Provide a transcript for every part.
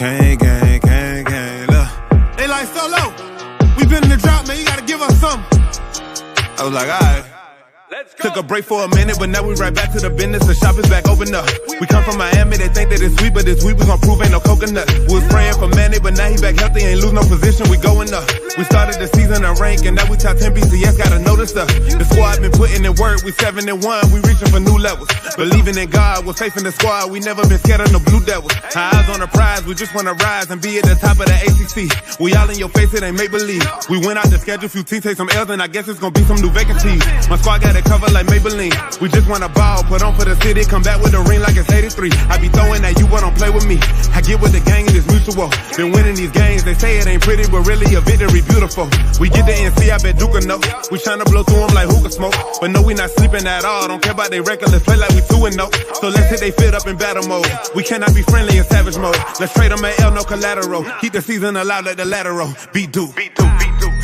Gang, look. They like, Solo, we been in the drought, man, you gotta give us something. I was like, alright. Took a break for a minute, but now we right back to the business. The shop is back open up. We come from Miami, they think that it's sweet, but this week we gon' prove ain't no coconut. We was praying for Manny, but now he back healthy, ain't lose no position, we going up. We started the season in rank, and now we top 10 BCS, gotta notice us. The squad been putting in work, we 7-1, we reaching for new levels. Believing in God, we're facing the squad, we never been scared of no blue devils. Our eyes on the prize, we just wanna rise and be at the top of the ACC. We all in your face, it ain't make-believe. We went out the schedule, few teams take some L's, and I guess it's gonna be some new vacancies. My squad got it covered like Maybelline. We just wanna ball, put on for the city, come back with a ring like it's 83. I be throwing at you, but don't play with me. I get with the gang and it's mutual. Been winning these games, they say it ain't pretty, but really a victory beautiful. We get the NC, I bet Duke know. We tryna blow through them like hookah smoke. But no, we not sleeping at all. Don't care about they record, let's play like we 2-0. So let's hit they fit up in battle mode. We cannot be friendly in savage mode. Let's trade them at L, no collateral. Keep the season alive like the lateral. Beat Duke. Beat Duke. Beat Duke.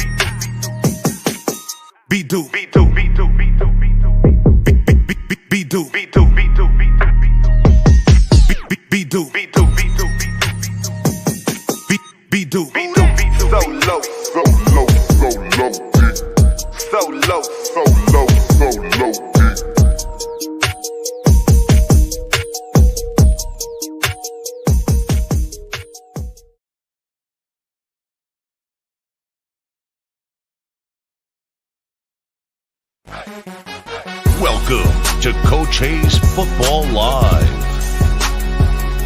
Beat Duke. Beat Duke. Beat Duke. Beat Duke. Beat Duke. Beat Duke. Beat Duke. Beat Duke. Beat Duke. Beat Duke. So low, so low, so low. So low, so low, so low. Welcome to Coach Hayes Football Live.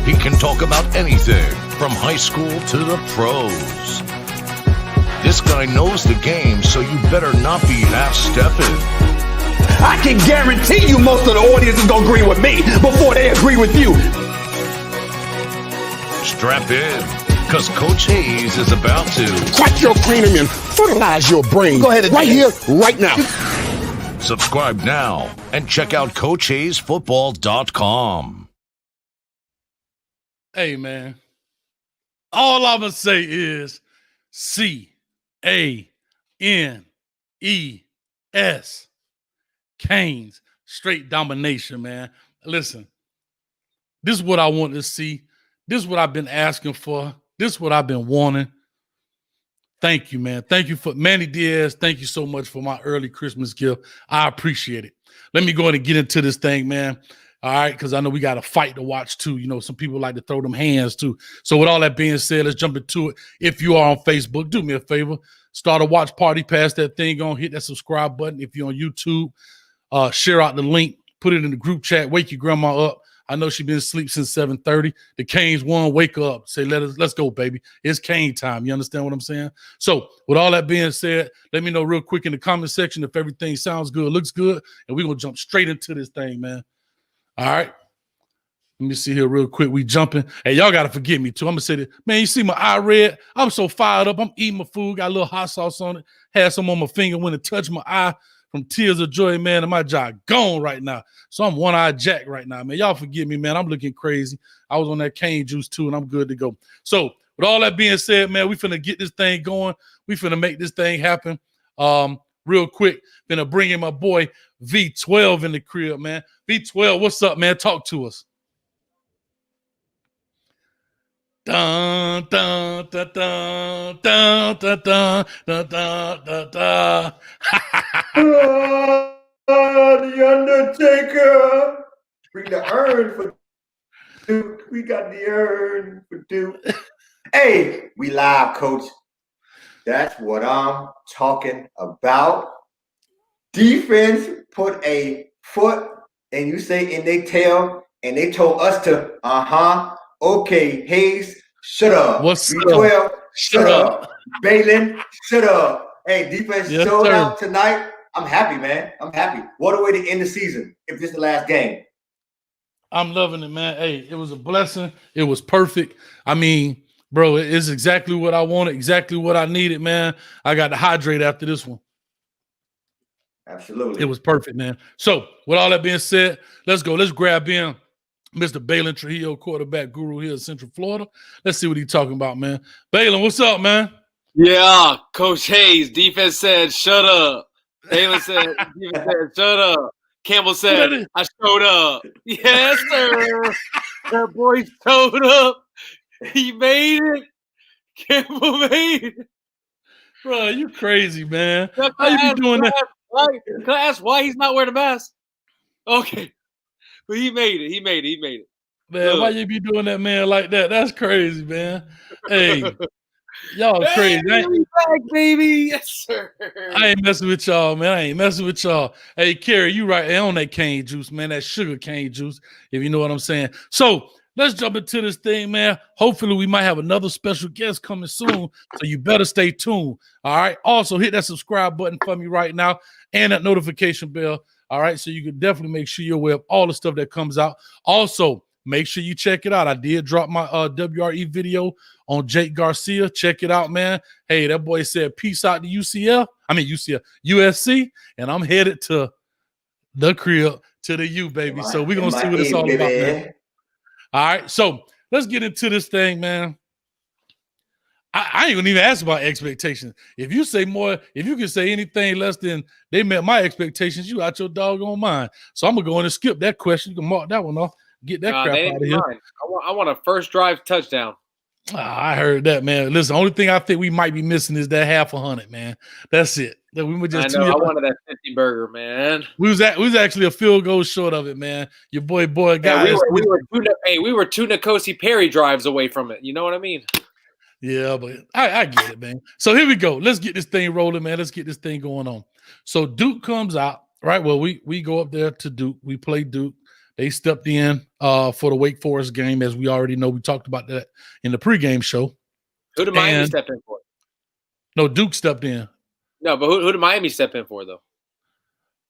He can talk about anything from high school to the pros. This guy knows the game, so you better not be half-stepping. I can guarantee you most of the audience is going to agree with me before they agree with you. Strap in, because Coach Hayes is about to crack your cranium and fertilize your brain. Go ahead and right here, right now. Subscribe now and check out CoachHayesFootball.com. Hey, man. All I'm going to say is C-A-N-E-S. Canes. Straight domination, man. Listen, this is what I want to see. This is what I've been asking for. This is what I've been wanting. Thank you, man. Thank you for Manny Diaz. Thank you so much for my early Christmas gift. I appreciate it. Let me go ahead and get into this thing, man. All right, because I know we got a fight to watch too. You know, some people like to throw them hands too. So with all that being said, let's jump into it. If you are on Facebook, do me a favor. Start a watch party, pass that thing on, hit that subscribe button. If you're on YouTube, share out the link, put it in the group chat, wake your grandma up. I know she's been asleep since 7:30. The Canes won. Wake up. Say, let's go, baby. It's Cane time. You understand what I'm saying? So with all that being said, let me know real quick in the comment section if everything sounds good, looks good, and we're going to jump straight into this thing, man. All right. Let me see here real quick. We jumping. Hey, y'all got to forgive me, too. I'm going to say this. Man, you see my eye red? I'm so fired up. I'm eating my food. Got a little hot sauce on it. Had some on my finger when it touched my eye. From tears of joy, man, and my jaw gone right now. So I'm one-eyed Jack right now, man. Y'all forgive me, man. I'm looking crazy. I was on that cane juice, too, and I'm good to go. So with all that being said, man, we finna get this thing going. We finna make this thing happen. Real quick, finna bring in my boy V12 in the crib, man. V12, what's up, man? Talk to us. Dun, dun, dun, dun, dun, dun, dun, dun, dun, dun, dun. The Undertaker. Bring the urn for Duke. We got the urn for Duke. Hey, we live, Coach. That's what I'm talking about. Defense put a foot, and you say in their tail, and they told us to, okay, Hayes, shut up. What's B12, shut up. Balin, shut up. Hey, defense showed out tonight. I'm happy, man. I'm happy. What a way to end the season if this is the last game. I'm loving it, man. Hey, it was a blessing. It was perfect. I mean, bro, it's exactly what I wanted, exactly what I needed, man. I got to hydrate after this one. Absolutely. It was perfect, man. So with all that being said, let's go. Let's grab in Mr. Balin Trujillo, quarterback guru here in Central Florida. Let's see what he's talking about, man. Balin, what's up, man? Yeah, Coach Hayes, defense said, shut up. Balin said, defense said, shut up. Campbell said, I showed up. Yes, sir. That boy showed up. He made it. Campbell made it. Bro, you crazy, man. Can How you be doing that? Can I ask why he's not wearing a mask? Okay. But he made it. He made it. Man, why you be doing that, man, like that? That's crazy, man. Hey, y'all crazy. Hey, we back, baby. Yes, sir. I ain't messing with y'all, man. I ain't messing with y'all. Hey, Kerry, you right on that cane juice, man. That sugar cane juice, if you know what I'm saying. So let's jump into this thing, man. Hopefully, we might have another special guest coming soon. So you better stay tuned. All right. Also, hit that subscribe button for me right now and that notification bell. All right. So you can definitely make sure you're aware of all the stuff that comes out. Also, make sure you check it out. I did drop my WRE video on Jake Garcia. Check it out, man. Hey, that boy said peace out to USC, and I'm headed to the crib, to the U, baby. So we're going to see what it's all about, man. All right, so let's get into this thing, man. I ain't gonna even ask about expectations. If you can say anything less than they met my expectations, you out your doggone mind. So I'm gonna go in and skip that question. You can mark that one off. Get that crap out of here. I want a first drive touchdown. I heard that, man. Listen, the only thing I think we might be missing is that $100, man. That's it. I wanted that 50 burger, man. We was actually a field goal short of it, man. Your boy, guys. Yeah, we were two Nkosi Perry drives away from it. You know what I mean? Yeah, but I get it, man. So here we go. Let's get this thing rolling, man. Let's get this thing going on. So Duke comes out, right? Well, we go up there to Duke. We play Duke. They stepped in for the Wake Forest game, as we already know. We talked about that in the pregame show. Who did Miami step in for? No, Duke stepped in. No, but who did Miami step in for, though?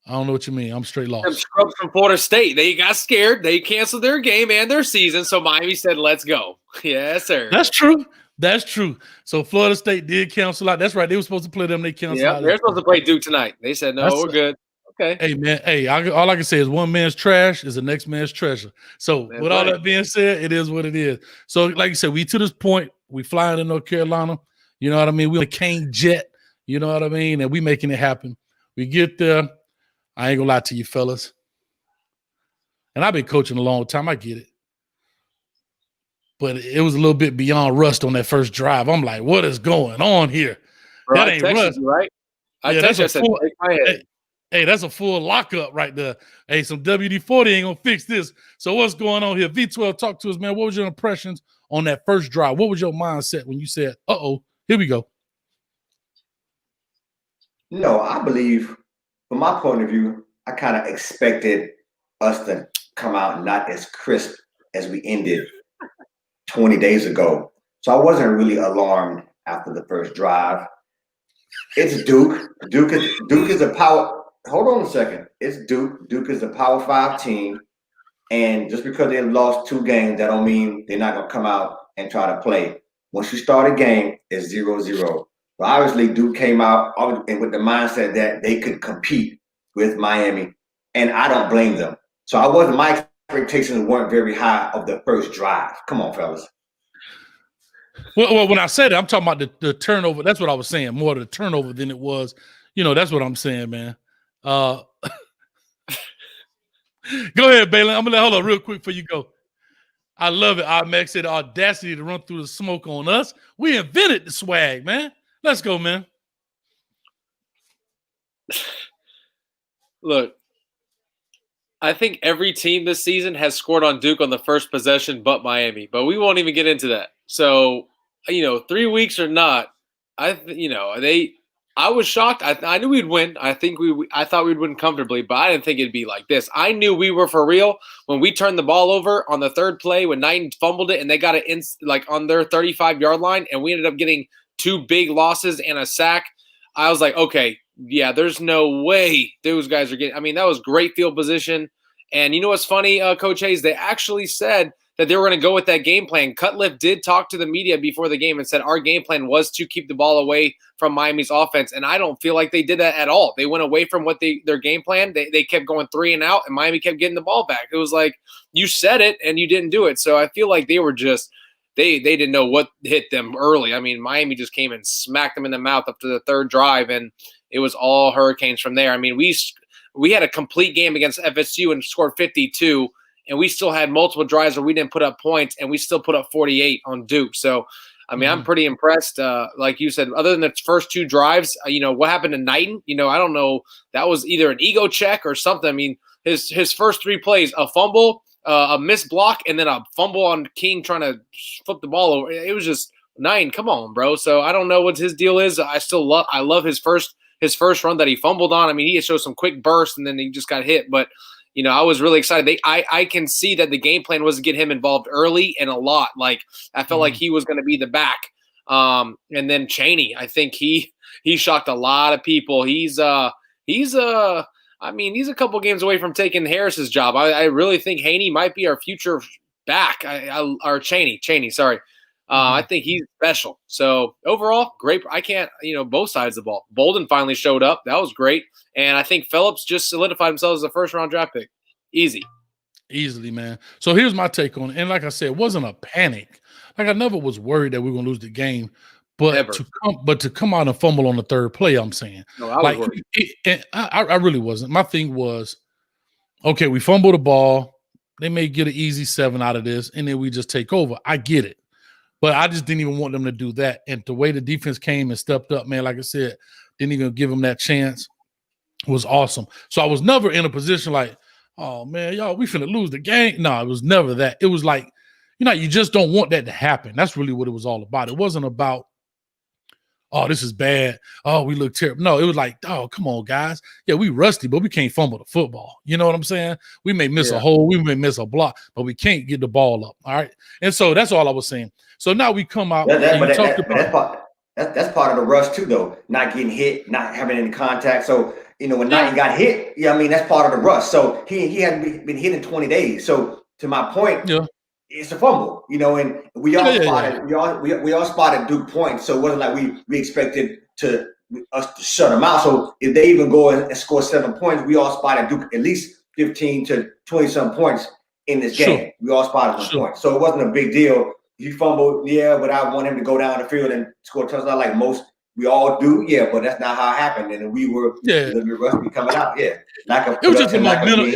I don't know what you mean. I'm straight lost. Them scrubs from Florida State. They got scared. They canceled their game and their season, so Miami said, let's go. Yes, sir. That's true. That's true. So Florida State did cancel out. That's right. They were supposed to play them. They canceled out. Yeah, they're supposed to play Duke tonight. They said, no, we're good. Okay. Hey, man. Hey, all I can say is one man's trash is the next man's treasure. So with all that being said, it is what it is. So like you said, we to this point, we flying to North Carolina. You know what I mean? We on a Cane jet. You know what I mean? And we making it happen. We get there. I ain't gonna lie to you, fellas. And I've been coaching a long time. I get it. But it was a little bit beyond rust on that first drive. I'm like, what is going on here? Bro, that ain't rust. You, right? I texted you. I said, hey, that's a full lockup right there. Hey, some WD-40 ain't going to fix this. So what's going on here? V12, talk to us, man. What was your impressions on that first drive? What was your mindset when you said, uh-oh, here we go? No, I believe, from my point of view, I kind of expected us to come out not as crisp as we ended 20 days ago. So I wasn't really alarmed after the first drive. It's Duke. Duke is a power. Hold on a second. It's Duke. Duke is a Power 5 team. And just because they've lost 2 games, that don't mean they're not going to come out and try to play. Once you start a game, it's 0-0. So obviously, Duke came out and with the mindset that they could compete with Miami. And I don't blame them. So my expectations weren't very high of the first drive. Come on, fellas. Well, when I said it, I'm talking about the turnover. That's what I was saying, more of the turnover than it was. You know, that's what I'm saying, man. Go ahead, Balin. I'm going to hold on real quick before you go. I love it. Our Max said the audacity to run through the smoke on us. We invented the swag, man. Let's go, man. Look, I think every team this season has scored on Duke on the first possession but Miami, but we won't even get into that. So, 3 weeks or not, I was shocked. I knew we'd win. I thought we'd win comfortably, but I didn't think it'd be like this. I knew we were for real when we turned the ball over on the third play when Knighton fumbled it and they got it on their 35-yard line, and we ended up getting 2 big losses and a sack. I was like, okay, yeah, there's no way those guys are getting – I mean, that was great field position. And you know what's funny, Coach Hayes? They actually said that they were going to go with that game plan. Cutcliffe did talk to the media before the game and said our game plan was to keep the ball away from Miami's offense. And I don't feel like they did that at all. They went away from their game plan. They kept going 3 and out, and Miami kept getting the ball back. It was like you said it and you didn't do it. So I feel like they were just they didn't know what hit them early. I mean, Miami just came and smacked them in the mouth up to the third drive, and it was all Hurricanes from there. I mean, we had a complete game against FSU and scored 52. and we still had multiple drives where we didn't put up points, and we still put up 48 on Duke. So, I mean, I'm pretty impressed. Like you said, other than the first 2 drives, what happened to Knighton? I don't know. That was either an ego check or something. I mean, his first 3 plays, a fumble, a missed block, and then a fumble on King trying to flip the ball over. It was just Knighton. Come on, bro. So I don't know what his deal is. I love his first run that he fumbled on. I mean, he showed some quick burst and then he just got hit. But I was really excited. I can see that the game plan was to get him involved early and a lot. Like I felt like he was going to be the back. And then Chaney, I think he shocked a lot of people. He's a couple games away from taking Harris's job. I really think Haney might be our future back. Or Chaney, sorry. I think he's special. So overall, great. I can't, both sides of the ball. Bolden finally showed up. That was great. And I think Phillips just solidified himself as a first-round draft pick. Easily, man. So here's my take on it. And like I said, it wasn't a panic. Like I never was worried that we were going to lose the game. But to come out and fumble on the 3rd play, I'm saying. No, I was worried. I really wasn't. My thing was, okay, we fumble the ball. They may get an easy 7 out of this, and then we just take over. I get it. But I just didn't even want them to do that. And the way the defense came and stepped up, man, like I said, didn't even give them that chance, was awesome. So I was never in a position like, oh, man, y'all, we finna lose the game. No, it was never that. It was like, you just don't want that to happen. That's really what it was all about. It wasn't about, oh, this is bad. Oh, we look terrible. No, it was like, oh, come on, guys. Yeah, we rusty, but we can't fumble the football. You know what I'm saying? We may miss a hole. We may miss a block, but we can't get the ball up. All right? And so that's all I was saying. So now we come out. That's part of the rush too, though. Not getting hit, not having any contact. So, when Knighton got hit, that's part of the rush. So he hadn't been hit in 20 days. So to my point, it's a fumble, and we all spotted Duke points. So it wasn't like we expected us to shut them out. So if they even go and score 7 points, we all spotted Duke at least 15 to 20 some points in this game. We all spotted some points. So it wasn't a big deal. He fumbled, but I want him to go down the field and score a touchdown like most we all do, but that's not how it happened. And we were a little bit rusty coming out, It was just a momentum.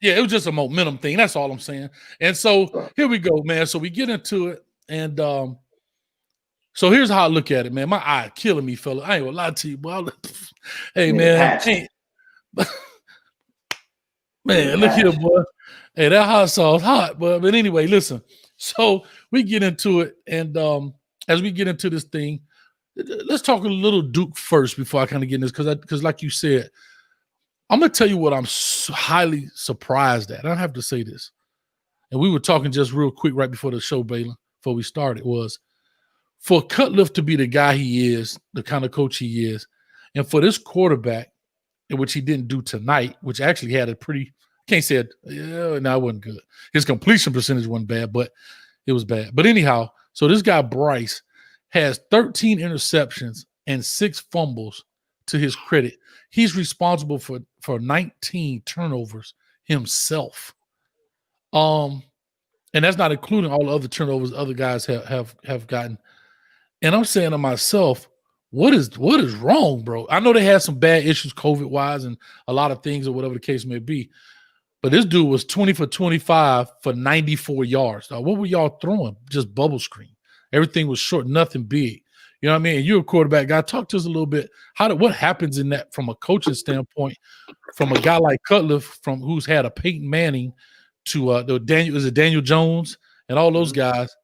Yeah, it was just a momentum thing. That's all I'm saying. And so here we go, man. So we get into it, and so here's how I look at it, man. My eye killing me, fella. I ain't gonna lie to you, boy. Hey, man. Man, look here, boy. Hey, that hot sauce hot, boy. But anyway, listen. So we get into it, and as we get into this thing, let's talk a little Duke first before I kind of get in this, because like you said, I'm going to tell you what I'm highly surprised at. I have to say this. And we were talking just real quick right before the show, Balin, before we started, was for Cutcliffe to be the guy he is, the kind of coach he is, and for this quarterback, in which he didn't do tonight, which actually had a pretty, can't say it, it wasn't good. His completion percentage wasn't bad, but it was bad. But anyhow, so this guy, Bryce, has 13 interceptions and 6 fumbles to his credit. He's responsible for 19 turnovers himself. And that's not including all the other turnovers other guys have gotten. And I'm saying to myself, what is wrong, bro? I know they had some bad issues COVID-wise and a lot of things or whatever the case may be. But this dude was 20 for 25 for 94 yards. Now, what were y'all throwing? Just bubble screen. Everything was short, nothing big. You know what I mean? And you're a quarterback guy. Talk to us a little bit. What happens in that from a coaching standpoint, from a guy like Cutcliffe, from who's had a Peyton Manning to Daniel Jones and all those guys,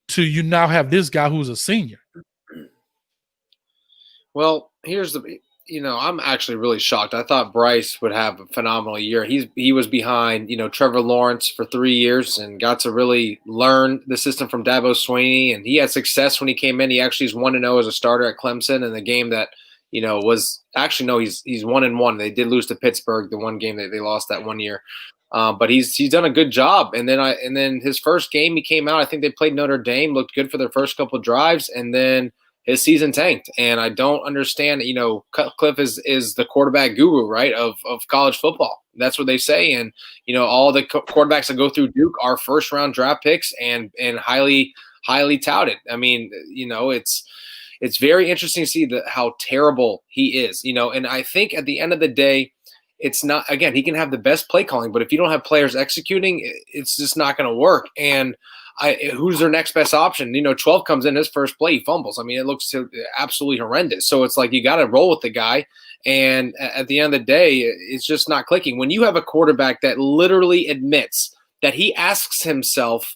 to you now have this guy who's a senior. Well, here's I'm actually really shocked. I thought Bryce would have a phenomenal year. He was behind, Trevor Lawrence for 3 years and got to really learn the system from Dabo Swinney. And he had success when he came in. He actually is 1-0 as a starter at Clemson in the game that, was actually, no, he's 1-1. They did lose to Pittsburgh, the one game that they lost that 1 year. But he's done a good job. And then his first game he came out, I think they played Notre Dame, looked good for their first couple of drives, and then his season tanked. And I don't understand, Cutcliffe is the quarterback guru, right, of college football. That's what they say. And, all the quarterbacks that go through Duke are first-round draft picks and highly, highly touted. I mean, it's very interesting to see how terrible he is, and I think at the end of the day, it's not, again, he can have the best play calling, but if you don't have players executing, it's just not going to work. And who's their next best option? 12 comes in his first play, he fumbles. I mean, it looks absolutely horrendous. So it's like you got to roll with the guy. And at the end of the day, it's just not clicking. When you have a quarterback that literally admits that he asks himself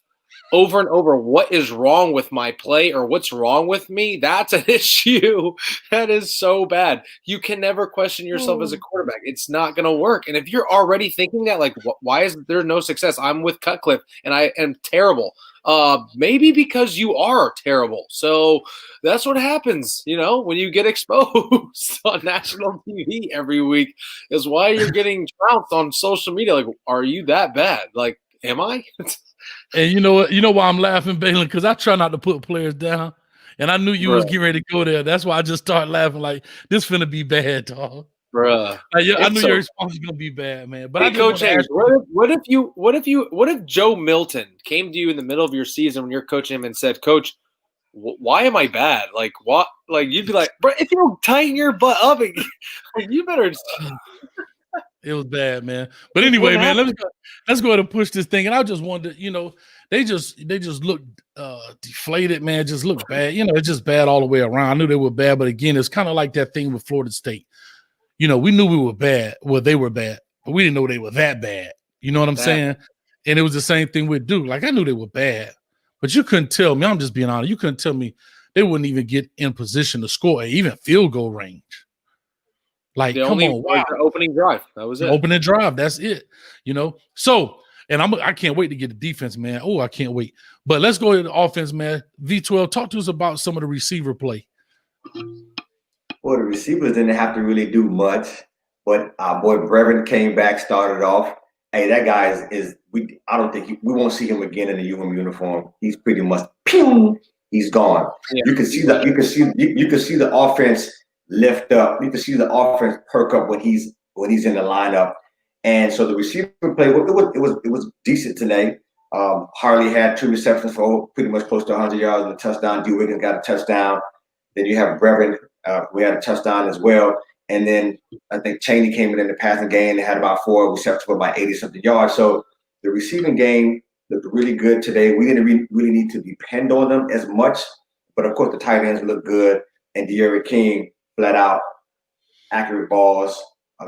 over and over, what is wrong with my play or what's wrong with me? That's an issue. That is so bad. You can never question yourself as a quarterback. It's not going to work. And if you're already thinking that, like, why is there no success? I'm with Cutcliffe and I am terrible. Maybe because you are terrible. So that's what happens, when you get exposed on national TV every week, is why you're getting trounced on social media. Like, are you that bad? Like, am I? And you know what? You know why I'm laughing, Balin? Because I try not to put players down. And I knew you was getting ready to go there. That's why I just started laughing like, this finna be bad, dog. Bruh. I knew your response was gonna be bad, man. But hey, I just Coach Hayes, what if Joe Milton came to you in the middle of your season when you're coaching him and said, Coach, why am I bad? Like, what? Like, you'd be like, bro, if you don't tighten your butt up, you better. It was bad, man. But anyway, man, let's go ahead and push this thing. And I just wanted, they just look deflated, man. Just look bad. It's just bad all the way around. I knew they were bad, but again, it's kind of like that thing with Florida State. We knew we were bad. Well, they were bad, but we didn't know they were that bad. You know what I'm saying? And it was the same thing with Duke. Like, I knew they were bad, but you couldn't tell me. I'm just being honest. You couldn't tell me they wouldn't even get in position to score, even field goal range. Like, come on, wow. Opening drive. That was it. Opening drive. That's it. So, and I can't wait to get the defense, man. Oh, I can't wait. But let's go to the offense, man. V12, talk to us about some of the receiver play. Well, the receivers didn't have to really do much, but our boy Brevin came back, started off. Hey, that guy I don't think we won't see him again in the uniform. He's pretty much he's gone. Yeah. You can see the offense lift up. You can see the offense perk up when he's in the lineup. And so the receiver play, it was decent today. Harley had 2 receptions for pretty much close to 100 yards and a touchdown. D. Wiggins got a touchdown. Then you have Brevin, who had a touchdown as well. And then I think Chaney came in the passing game. They had about 4 receptions for about 80-something yards. So the receiving game looked really good today. We didn't really need to depend on them as much. But, of course, the tight ends looked good. And De'Aaron King, flat out, accurate balls,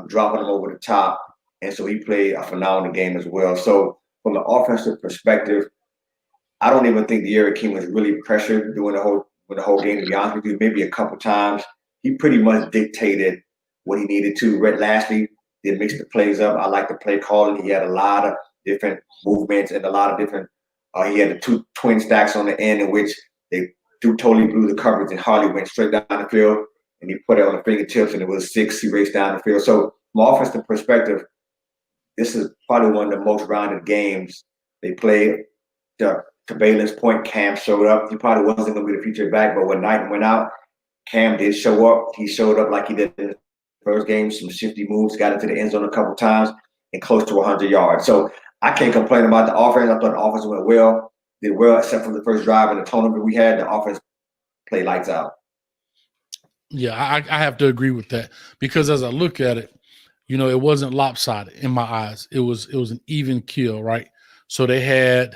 dropping them over the top. And so he played a phenomenal game as well. So from the offensive perspective, I don't even think De'Aaron King was really pressured during the whole game, to be honest with you. Maybe a couple times. He pretty much dictated what he needed to. Rhett Lashley did mix the plays up. I like the play calling. He had a lot of different movements and a lot of different he had the 2 twin stacks on the end in which they totally blew the coverage, and Harley went straight down the field, and he put it on the fingertips, and it was 6. He raced down the field. So from an offensive perspective, this is probably one of the most rounded games they played. To Balin's point, Cam showed up. He probably wasn't going to be the featured back, but when Knighton went out, Cam did show up. He showed up like he did in the first game, some shifty moves, got into the end zone a couple times, and close to 100 yards. So I can't complain about the offense. I thought the offense went well, did well, except for the first drive and the tournament we had. The offense played lights out. Yeah, I have to agree with that, because as I look at it, it wasn't lopsided in my eyes. It was an even kill, right? So they had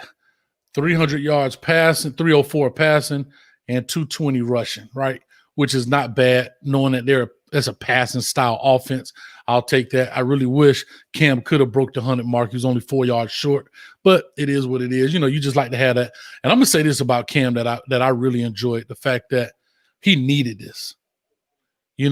300 yards passing, 304 passing, and 220 rushing, right? Which is not bad, knowing that that's a passing style offense. I'll take that. I really wish Cam could have broke the 100 mark. He was only 4 yards short, but it is what it is. You just like to have that. And I'm gonna say this about Cam that I really enjoyed, the fact that he needed this. You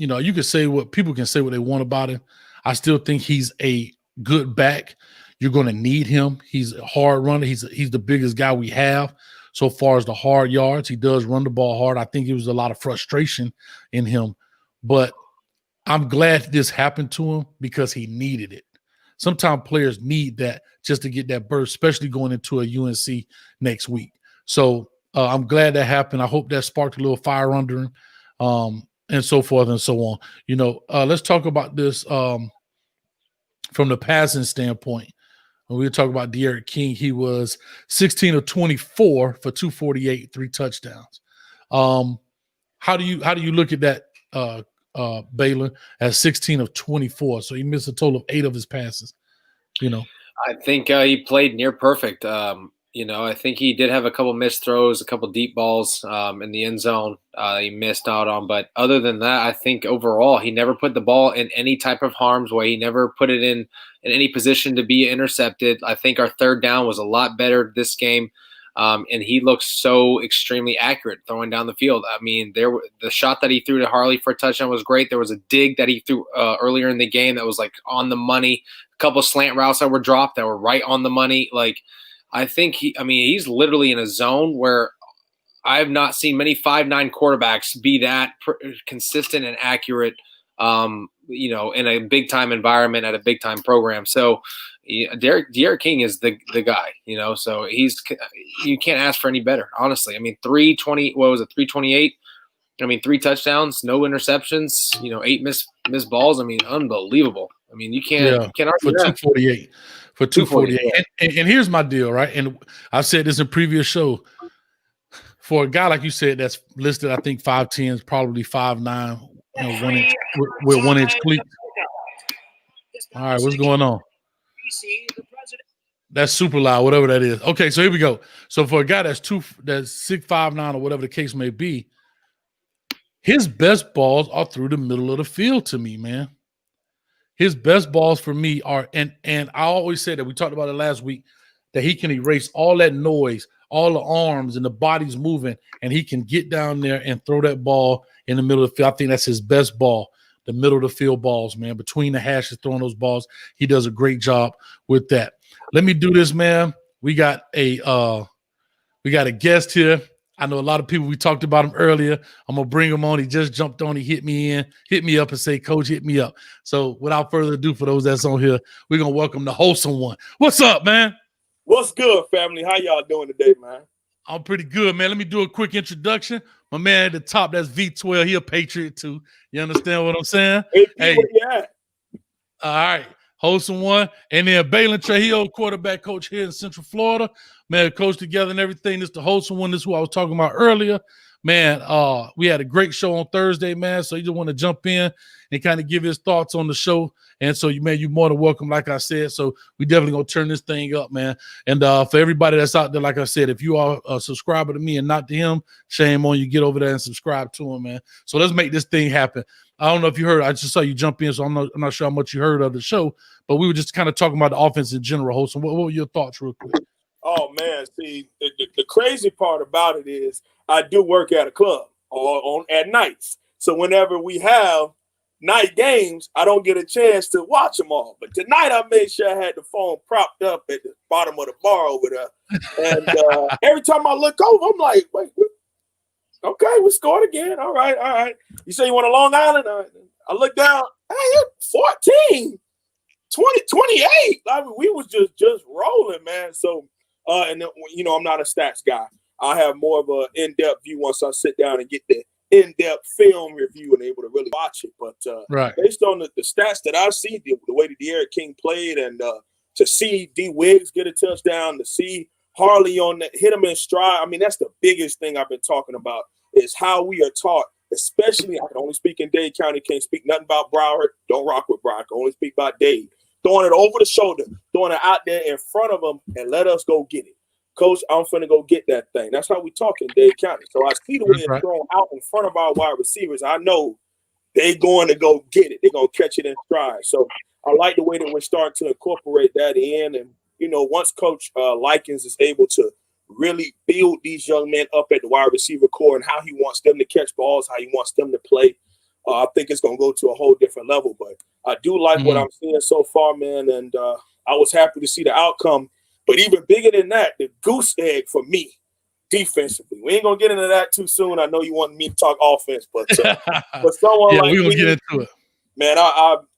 can say what people can say what they want about him. I still think he's a good back. You're going to need him. He's a hard runner. He's the biggest guy we have so far as the hard yards. He does run the ball hard. I think it was a lot of frustration in him, but I'm glad this happened to him because he needed it. Sometimes players need that just to get that burst, especially going into a UNC next week. So I'm glad that happened. I hope that sparked a little fire under him, and so forth and so on. Let's talk about this from the passing standpoint. When we talk about De'Aaron King, he was 16 of 24 for 248, 3 touchdowns. How do you look at that Baylor at 16 of 24. So he missed a total of 8 of his passes. I think he played near perfect. I think he did have a couple missed throws, a couple deep balls in the end zone he missed out on. But other than that, I think overall he never put the ball in any type of harm's way. He never put it in any position to be intercepted. I think our third down was a lot better this game. And he looks so extremely accurate throwing down the field. I mean, the shot that he threw to Harley for a touchdown was great. There was a dig that he threw earlier in the game that was like on the money. A couple slant routes that were dropped that were right on the money. Like, I think he's literally in a zone where I have not seen many 5'9" quarterbacks be that consistent and accurate, in a big time environment at a big time program. So, D'Eriq King is the guy, so you can't ask for any better, honestly. I mean, 328? I mean, 3 touchdowns, no interceptions, 8 missed balls. I mean, unbelievable. I mean, you can't argue for that. 248. For 248. And here's my deal, right? And I've said this in previous show. For a guy like you said that's listed, I think 5'10", is probably 5'9", 1 inch with 1 inch cleats. All right, what's going on? That's super loud, whatever that is. Okay, so here we go. So for a guy that's 6'5", or whatever the case may be, his best balls are through the middle of the field to me, man. His best balls for me are, and I always said that, we talked about it last week, that he can erase all that noise, all the arms and the bodies moving, and he can get down there and throw that ball in the middle of the field. I think that's his best ball, the middle of the field balls, man. Between the hashes, throwing those balls, he does a great job with that. Let me do this, man. We got a guest here. I know a lot of people, we talked about him earlier. I'm going to bring him on. He just jumped on. He hit me up and say, Coach, hit me up. So without further ado, for those that's on here, we're going to welcome the wholesome one. What's up, man? What's good, family? How y'all doing today, man? I'm pretty good, man. Let me do a quick introduction. My man at the top, that's V12. He a Patriot, too. You understand what I'm saying? Hey, where you at? All right. Wholesome one. And then Balin Trujillo, quarterback coach here in Central Florida. Man, coach together and everything. This is the wholesome one. This is who I was talking about earlier. Man, we had a great show on Thursday, man. So you just want to jump in and kind of give his thoughts on the show. And so, you're more than welcome, like I said. So we definitely going to turn this thing up, man. And for everybody that's out there, like I said, if you are a subscriber to me and not to him, shame on you. Get over there and subscribe to him, man. So let's make this thing happen. I don't know if you heard. I just saw you jump in, so I'm not sure how much you heard of the show. But we were just kind of talking about the offense in general, Holson. What were your thoughts real quick? Oh, man, see, the crazy part about it is I do work at a club at nights. So whenever we have night games, I don't get a chance to watch them all. But tonight I made sure I had the phone propped up at the bottom of the bar over there. And every time I look over, I'm like, wait, okay, we scored again. All right. You say you want a Long Island? I look down, hey, 14, 20, 28. I mean, we was just rolling, man. So, and then, I'm not a stats guy. I have more of an in-depth view once I sit down and get the in-depth film review and able to really watch it. But based on the stats that I see, the way that D'Eriq King played, and to see D. Wiggs get a touchdown, to see Harley hit him in stride. I mean, that's the biggest thing I've been talking about, is how we are taught, especially, I can only speak in Dade County, can't speak nothing about Broward, don't rock with Broward, I can only speak about Dade. Throwing it over the shoulder, throwing it out there in front of them, and let us go get it. Coach, I'm finna go get that thing. That's how we talk in Dade County. So I see the way it's thrown out in front of our wide receivers. I know they're going to go get it. They're going to catch it in stride. So I like the way that we're starting to incorporate that in. And, once Coach Likens is able to really build these young men up at the wide receiver core and how he wants them to catch balls, how he wants them to play, I think it's going to go to a whole different level. But I do like what I'm seeing so far, man. And I was happy to see the outcome. But even bigger than that, the goose egg for me, defensively. We ain't going to get into that too soon. I know you want me to talk offense, but for someone like we're going to get into it. Man,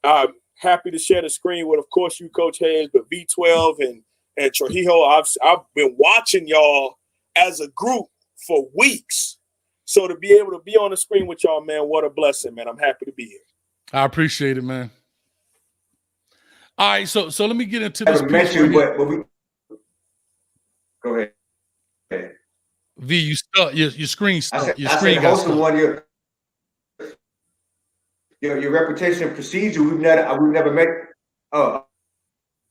I'm happy to share the screen with, of course, you, Coach Hayes, but V12 and Trujillo. I've been watching y'all as a group for weeks. So to be able to be on the screen with y'all, man, what a blessing, man. I'm happy to be here. I appreciate it, man. All right, so let me get into this. Go ahead. V, you stuck. Your screen stuck. Your screen got stuck. your reputation precedes you. We've never met. Oh,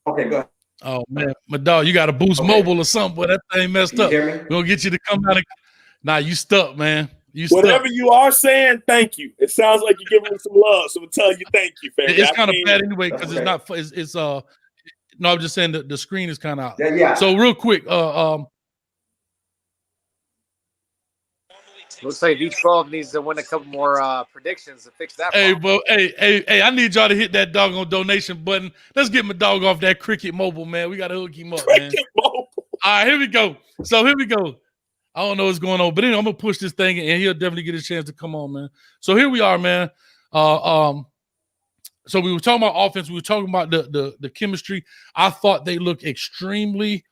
okay, go ahead. Oh man, my dog, you got to boost mobile or something, but that thing messed Can you up. hear me? We're gonna get you to come out. Nah, you stuck, man. You Whatever stuck. you are saying, thank you. It sounds like you're giving me some love, so I'm telling you thank you, fam. It's kind of bad anyway because okay. it's not. It's No, I'm just saying that the screen is kind of out. Yeah. So real quick, looks like V12 needs to win a couple more predictions to fix that. Hey, problem. bro, hey, I need y'all to hit that doggone donation button. Let's get my dog off that Cricket Mobile, man. We got to hook him up, man. Mobile. All right, here we go. So here we go. I don't know what's going on, but anyway, I'm gonna push this thing, and he'll definitely get a chance to come on, man. So here we are, man. So we were talking about offense. We were talking about the chemistry. I thought they looked extremely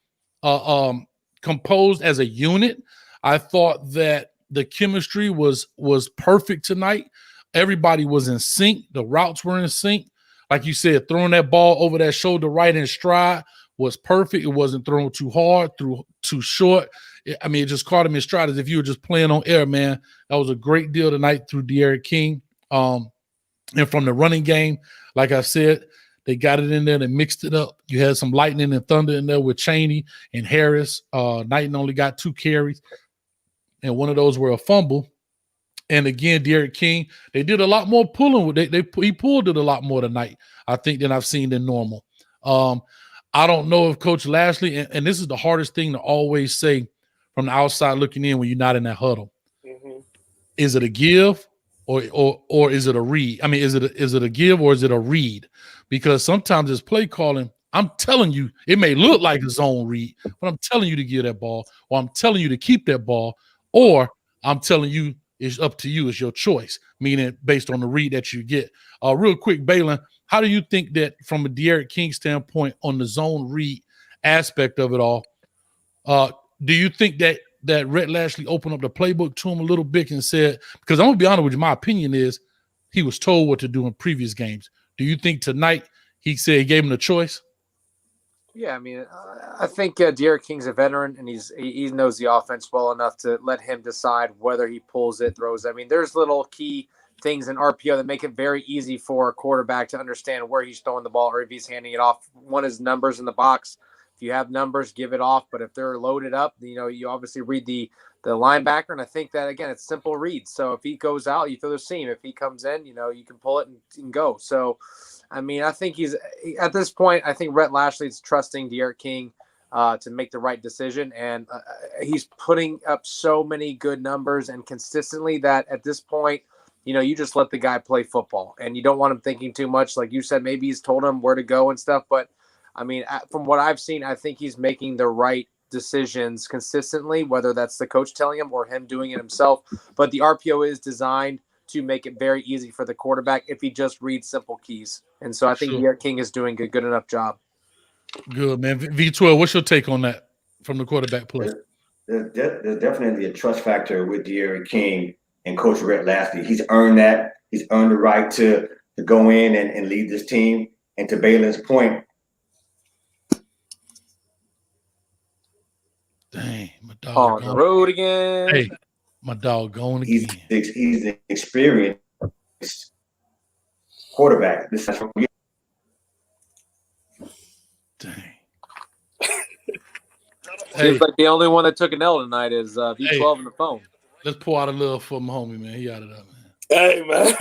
composed as a unit. I thought that the chemistry was perfect tonight. Everybody was in sync. The routes were in sync. Like you said, throwing that ball over that shoulder right in stride was perfect. It wasn't thrown too hard, too short. It just caught him in stride as if you were just playing on air, man. That was a great deal tonight through De'Aaron King. And from the running game, like I said, they got it in there. They mixed it up. You had some lightning and thunder in there with Chaney and Harris. Knighton only got 2 carries, and one of those were a fumble. And again, De'Aaron King, they did a lot more pulling. He pulled it a lot more tonight, I think, than I've seen than normal. I don't know if Coach Lashley, and this is the hardest thing to always say from the outside looking in when you're not in that huddle. Mm-hmm. Is it a give or is it a read? I mean, is it a give or is it a read? Because sometimes it's play calling. I'm telling you, it may look like a zone read, but I'm telling you to give that ball, or I'm telling you to keep that ball, or I'm telling you it's up to you. It's your choice, meaning based on the read that you get. Real quick, Balin, how do you think that from a De'Aaron King standpoint on the zone read aspect of it all, do you think that Rhett Lashley opened up the playbook to him a little bit and said, because I'm going to be honest with you, my opinion is he was told what to do in previous games. Do you think tonight he said he gave him the choice? Yeah, I mean, I think De'Aaron King's a veteran, and he knows the offense well enough to let him decide whether he pulls it, throws it. I mean, there's little key things in RPO that make it very easy for a quarterback to understand where he's throwing the ball or if he's handing it off. One is numbers in the box. If you have numbers, give it off. But if they're loaded up, you obviously read the linebacker. And I think that, again, it's simple reads. So if he goes out, you throw the seam. If he comes in, you can pull it and go. So, I mean, I think he's at this point, I think Rhett Lashley's trusting De'Aaron King to make the right decision. And he's putting up so many good numbers and consistently that at this point, you just let the guy play football. And you don't want him thinking too much. Like you said, maybe he's told him where to go and stuff. But, I mean, from what I've seen, I think he's making the right decisions consistently, whether that's the coach telling him or him doing it himself. But the RPO is designed to make it very easy for the quarterback if he just reads simple keys. And so I think De'Aaron King is doing a good enough job. Good, man. V12, what's your take on that from the quarterback play? There's definitely a trust factor with De'Aaron King and Coach Rhett Lashley. He's earned that. He's earned the right to go in and lead this team. And to Balin's point, dang, my dog on the road again. Hey, my dog going again. He's an experienced quarterback. This is dang. Seems like the only one that took an L tonight is V12 on the phone. Let's pour out a little for my homie, man. He out of that, man. Hey, man.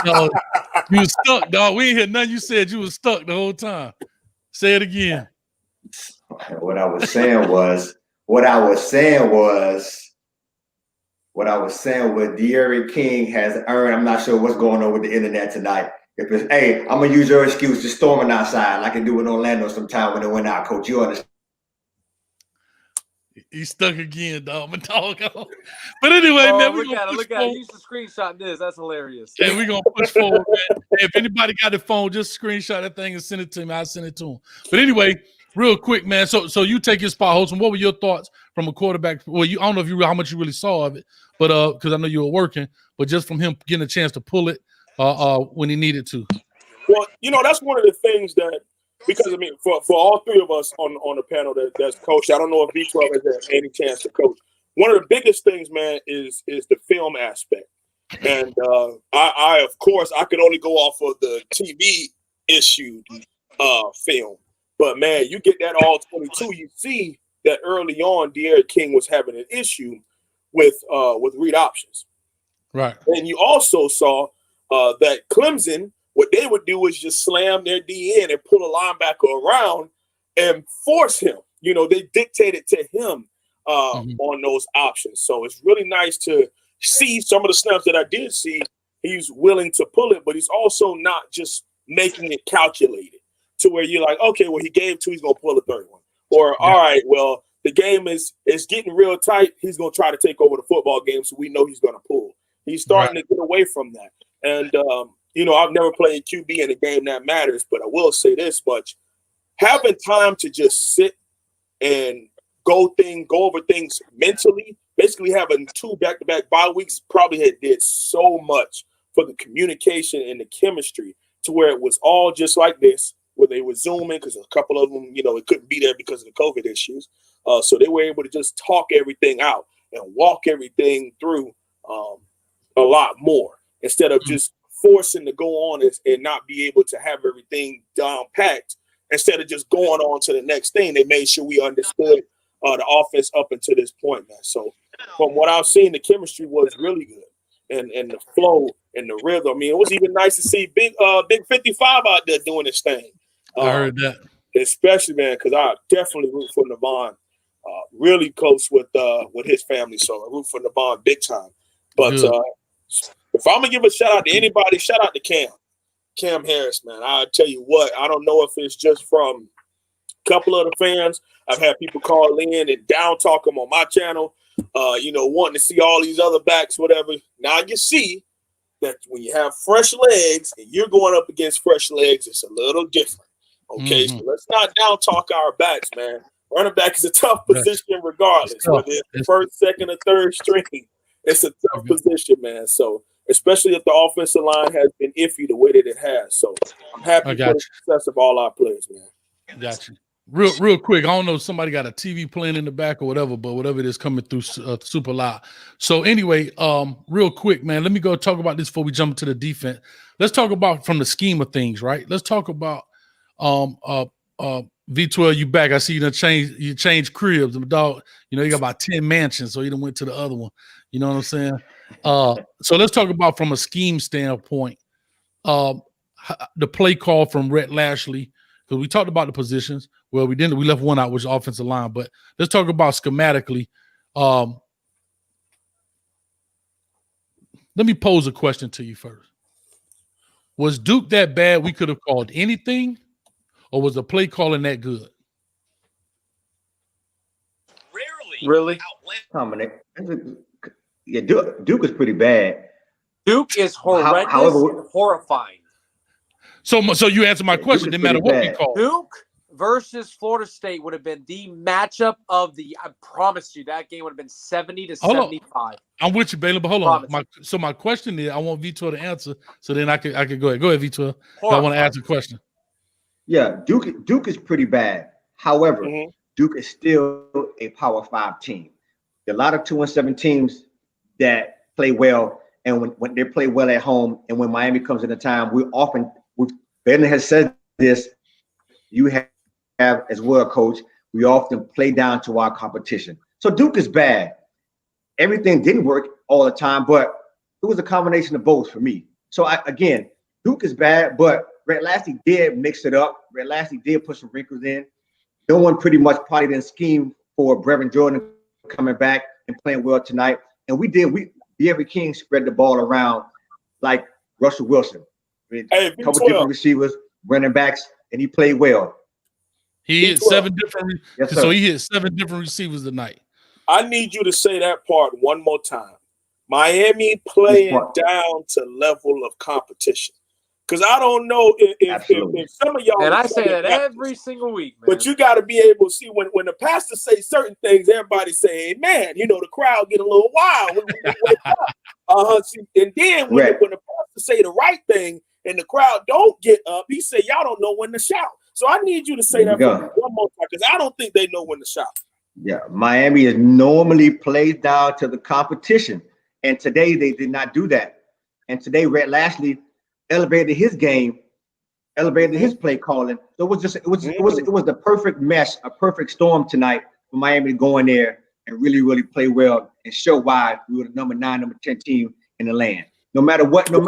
No, you was stuck, dog. We ain't hear nothing you said. You was stuck the whole time. Say it again. What I was saying was De'Aaron King has earned. I'm not sure what's going on with the internet tonight. If it's, hey, I'm gonna use your excuse to storming outside like I do in Orlando sometime when they went out, Coach. You understand? He's stuck again, dog. My dog. But anyway, man, look at it. You should screenshot this. That's hilarious. Yeah, we're gonna push forward, man. If anybody got the phone, just screenshot that thing and send it to me. I'll send it to him. But anyway, real quick, man. So you take your spot, Holson. What were your thoughts from a quarterback? Well, I don't know how much you really saw of it, but because I know you were working, but just from him getting a chance to pull it when he needed to. Well, that's one of the things that, because I mean, for all three of us on the panel that's coached, I don't know if V12 has had any chance to coach. One of the biggest things, man, is the film aspect. And I of course, I could only go off of the TV issued film. But man, you get that all 22, you see that early on, De'Aaron King was having an issue with read options. Right. And you also saw that Clemson, what they would do is just slam their D in and pull a linebacker around and force him. You know, they dictated to him on those options. So it's really nice to see some of the snaps that I did see. He's willing to pull it, but he's also not just making it calculated to where you're like, okay, well, he gave two, he's going to pull a third one. Or, all right, well, the game is getting real tight. He's going to try to take over the football game, so we know he's going to pull. He's starting to get away from that. And, you know, I've never played QB in a game that matters, but I will say this much. Having time to just sit and go over things mentally, basically having 2 back-to-back bye weeks probably did so much for the communication and the chemistry to where it was all just like this, where they were Zooming because a couple of them, you know, it couldn't be there because of the COVID issues. So they were able to just talk everything out and walk everything through a lot more instead of just forcing to go on and not be able to have everything down packed. Instead of just going on to the next thing, they made sure we understood the offense up until this point, man. So from what I've seen, the chemistry was really good. And the flow and the rhythm. I mean, it was even nice to see Big 55 out there doing his thing. I heard that. Especially, man, because I definitely root for Navon. Really close with his family, so I root for Navon big time. But if I'm gonna give a shout out to anybody, shout out to Cam Harris, man. I'll tell you what, I don't know if it's just from a couple of the fans. I've had people call in and down talk them on my channel, you know, wanting to see all these other backs, whatever. Now you see that when you have fresh legs and you're going up against fresh legs, it's a little different. Okay, so let's not down talk our backs, man. Running back is a tough position regardless, whether it's first, second, or third string. It's a tough position, man. So especially if the offensive line has been iffy the way that it has. So I'm happy for the success of all our players, man. Got you. Real quick, I don't know if somebody got a TV playing in the back or whatever, but whatever it is coming through super loud. So anyway, real quick, man, let me go talk about this before we jump into the defense. Let's talk about from the scheme of things, right? Let's talk about V12, you back. I see you changed cribs. The dog, you know, you got about 10 mansions, so you done went to the other one. You know what I'm saying? So let's talk about from a scheme standpoint, the play call from Rhett Lashley, because we talked about the positions. Well, we didn't. We left one out, which is offensive line. But let's talk about schematically. Let me pose a question to you first. Was Duke that bad we could have called anything, or was the play calling that good? Really? Yeah, Duke is pretty bad. Duke is horrendous and horrifying. So you answered my question. Didn't matter what we called. Duke versus Florida State would have been the matchup of the. I promise you, that game would have been 70-75. I'm with you, Bailey, but hold on. My question is, I want V12 to answer, so then I could go ahead. Go ahead, V12. I want to ask a question. Yeah, Duke is pretty bad. However, Duke is still a Power 5 team. There are a lot of 2-7 teams that play well, and when they play well at home, and when Miami comes into time, Ben has said this, you have as well, Coach, we often play down to our competition. So Duke is bad. Everything didn't work all the time, but it was a combination of both for me. So again, Duke is bad, but Rhett Lashley did mix it up. Rhett Lashley did put some wrinkles in. No one pretty much probably didn't scheme for Brevin Jordan coming back and playing well tonight. And De'Aaron King spread the ball around like Russell Wilson. A couple different receivers, running backs, and he played well. He hit 7 different. Yes, so he hit 7 different receivers tonight. I need you to say that part one more time. Miami playing down to level of competition. Because I don't know if some of y'all. And I say that every single week, man. But you got to be able to see when the pastor say certain things, everybody say, "Amen." You know, the crowd get a little wild when we wake up. And then when the pastor say the right thing and the crowd don't get up, he say, "Y'all don't know when to shout." So I need you to say that one more time, because I don't think they know when to shout. Yeah, Miami is normally plays down to the competition, and today they did not do that. And today, Rhett Lashley elevated his game, elevated his play calling. So it was the perfect mesh, a perfect storm tonight for Miami to go in there and really, really play well and show why we were the number 9, number 10 team in the land. No matter what you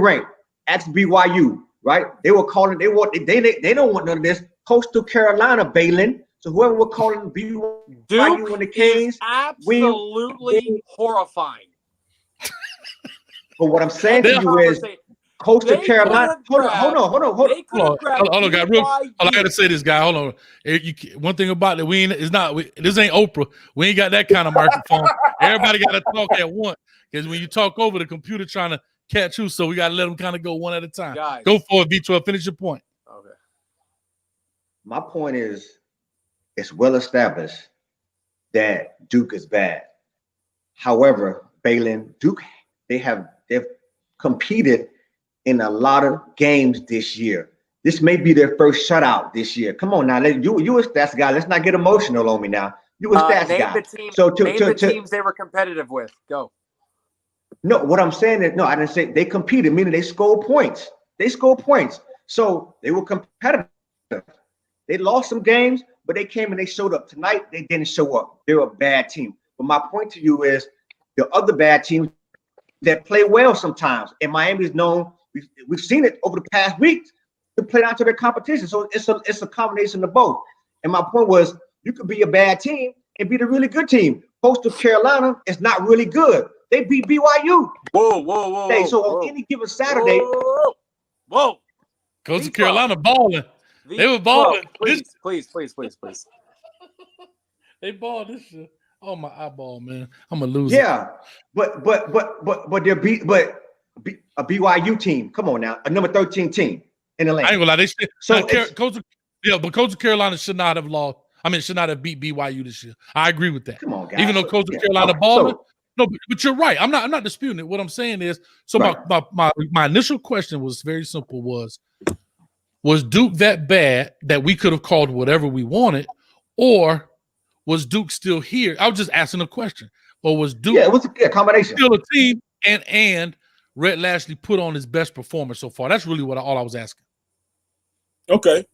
rank, ask BYU, right? They were calling, they don't want none of this. Coastal Carolina, Balin. So whoever we're calling BYU and the Kings, absolutely horrifying. But what I'm saying to you is, Coastal Carolina. Hold on, guy. I gotta say this, guy. Hold on. One thing about it, this ain't Oprah. We ain't got that kind of microphone. Everybody got to talk at once, because when you talk over, the computer trying to catch you, so we got to let them kind of go one at a time. Guys. Go for it, V12. Finish your point. Okay. My point is, it's well established that Duke is bad. However, Balin, Duke, they've competed in a lot of games this year. This may be their first shutout this year. Come on now, you a stats guy. Let's not get emotional on me now. You a stats guy. Name the teams they were competitive with. Go. No, what I'm saying is, no, I didn't say they competed, meaning they scored points. So they were competitive. They lost some games, but they came and they showed up. Tonight, they didn't show up. They're a bad team. But my point to you is, the other bad teams that play well sometimes, and Miami is known, we've seen it over the past weeks, to play down to their competition. So it's a combination of both. And my point was, you could be a bad team and be the really good team. Coastal Carolina is not really good. They beat BYU. Whoa. Hey, so on any given Saturday. Whoa. Coastal Carolina balling. They were balling. Please. They balled this shit. Oh, my eyeball, man. I'm gonna lose. Yeah, but they're a BYU team. Come on now, a number 13 team in the land. I ain't gonna lie. They should. So but Coastal Carolina should not have lost. Should not have beat BYU this year. I agree with that. Come on, guys. Even though Coastal Carolina balling. No, but you're right. I'm not disputing it. What I'm saying is, so right. my initial question was very simple. Was Duke that bad that we could have called whatever we wanted, or was Duke still here? I was just asking a question. Or was Duke it was a combination. Still a team, and Rhett Lashley put on his best performance so far? That's really all I was asking. Okay.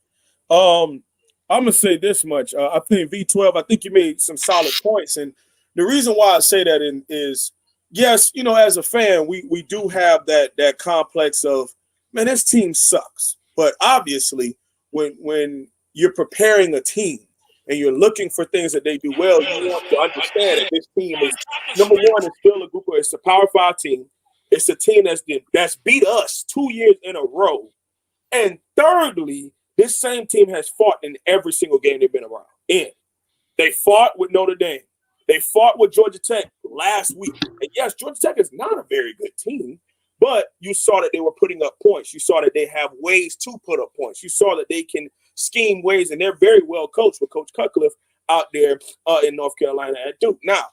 I'm going to say this much. I think V12, I think you made some solid points. And the reason why I say that is, yes, as a fan, we do have that complex of, man, this team sucks. But obviously, when you're preparing a team and you're looking for things that they do well, you want to understand that this team is, number one, it's still a group of, it's a Power 5 team. It's a team that's beat us 2 years in a row. And thirdly, this same team has fought in every single game they've been around in. They fought with Notre Dame. They fought with Georgia Tech last week. And yes, Georgia Tech is not a very good team, but you saw that they were putting up points. You saw that they have ways to put up points. You saw that they can scheme ways, and they're very well coached with Coach Cutcliffe out there in North Carolina at Duke. Now,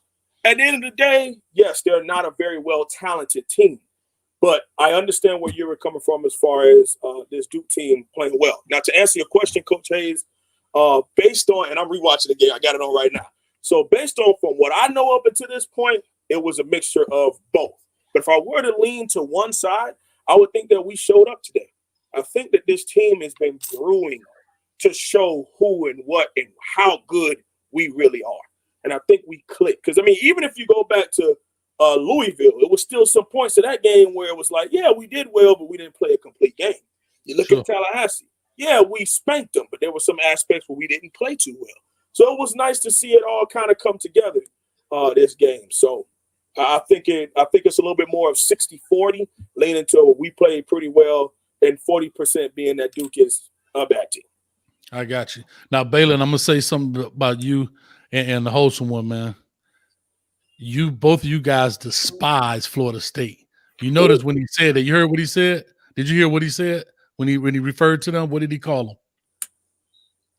at the end of the day, yes, they're not a very well-talented team, but I understand where you were coming from as far as this Duke team playing well. Now, to answer your question, Coach Hayes, based on, and I'm rewatching the game, I got it on right now. So based on from what I know up until this point, it was a mixture of both. But if I were to lean to one side, I would think that we showed up today. I think that this team has been brewing to show who and what and how good we really are. And I think we clicked. Because, even if you go back to Louisville, it was still some points to that game where it was like, yeah, we did well, but we didn't play a complete game. You look at Tallahassee. Yeah, we spanked them, but there were some aspects where we didn't play too well. So it was nice to see it all kind of come together this game. So I think it's a little bit more of 60-40, leaning to we played pretty well, and 40% being that Duke is a bad team. I got you. Now, Balin, I'm gonna say something about you and the wholesome one, man. Both of you guys despise Florida State. You notice when he said that. You heard what he said? Did you hear what he said when he referred to them? What did he call them?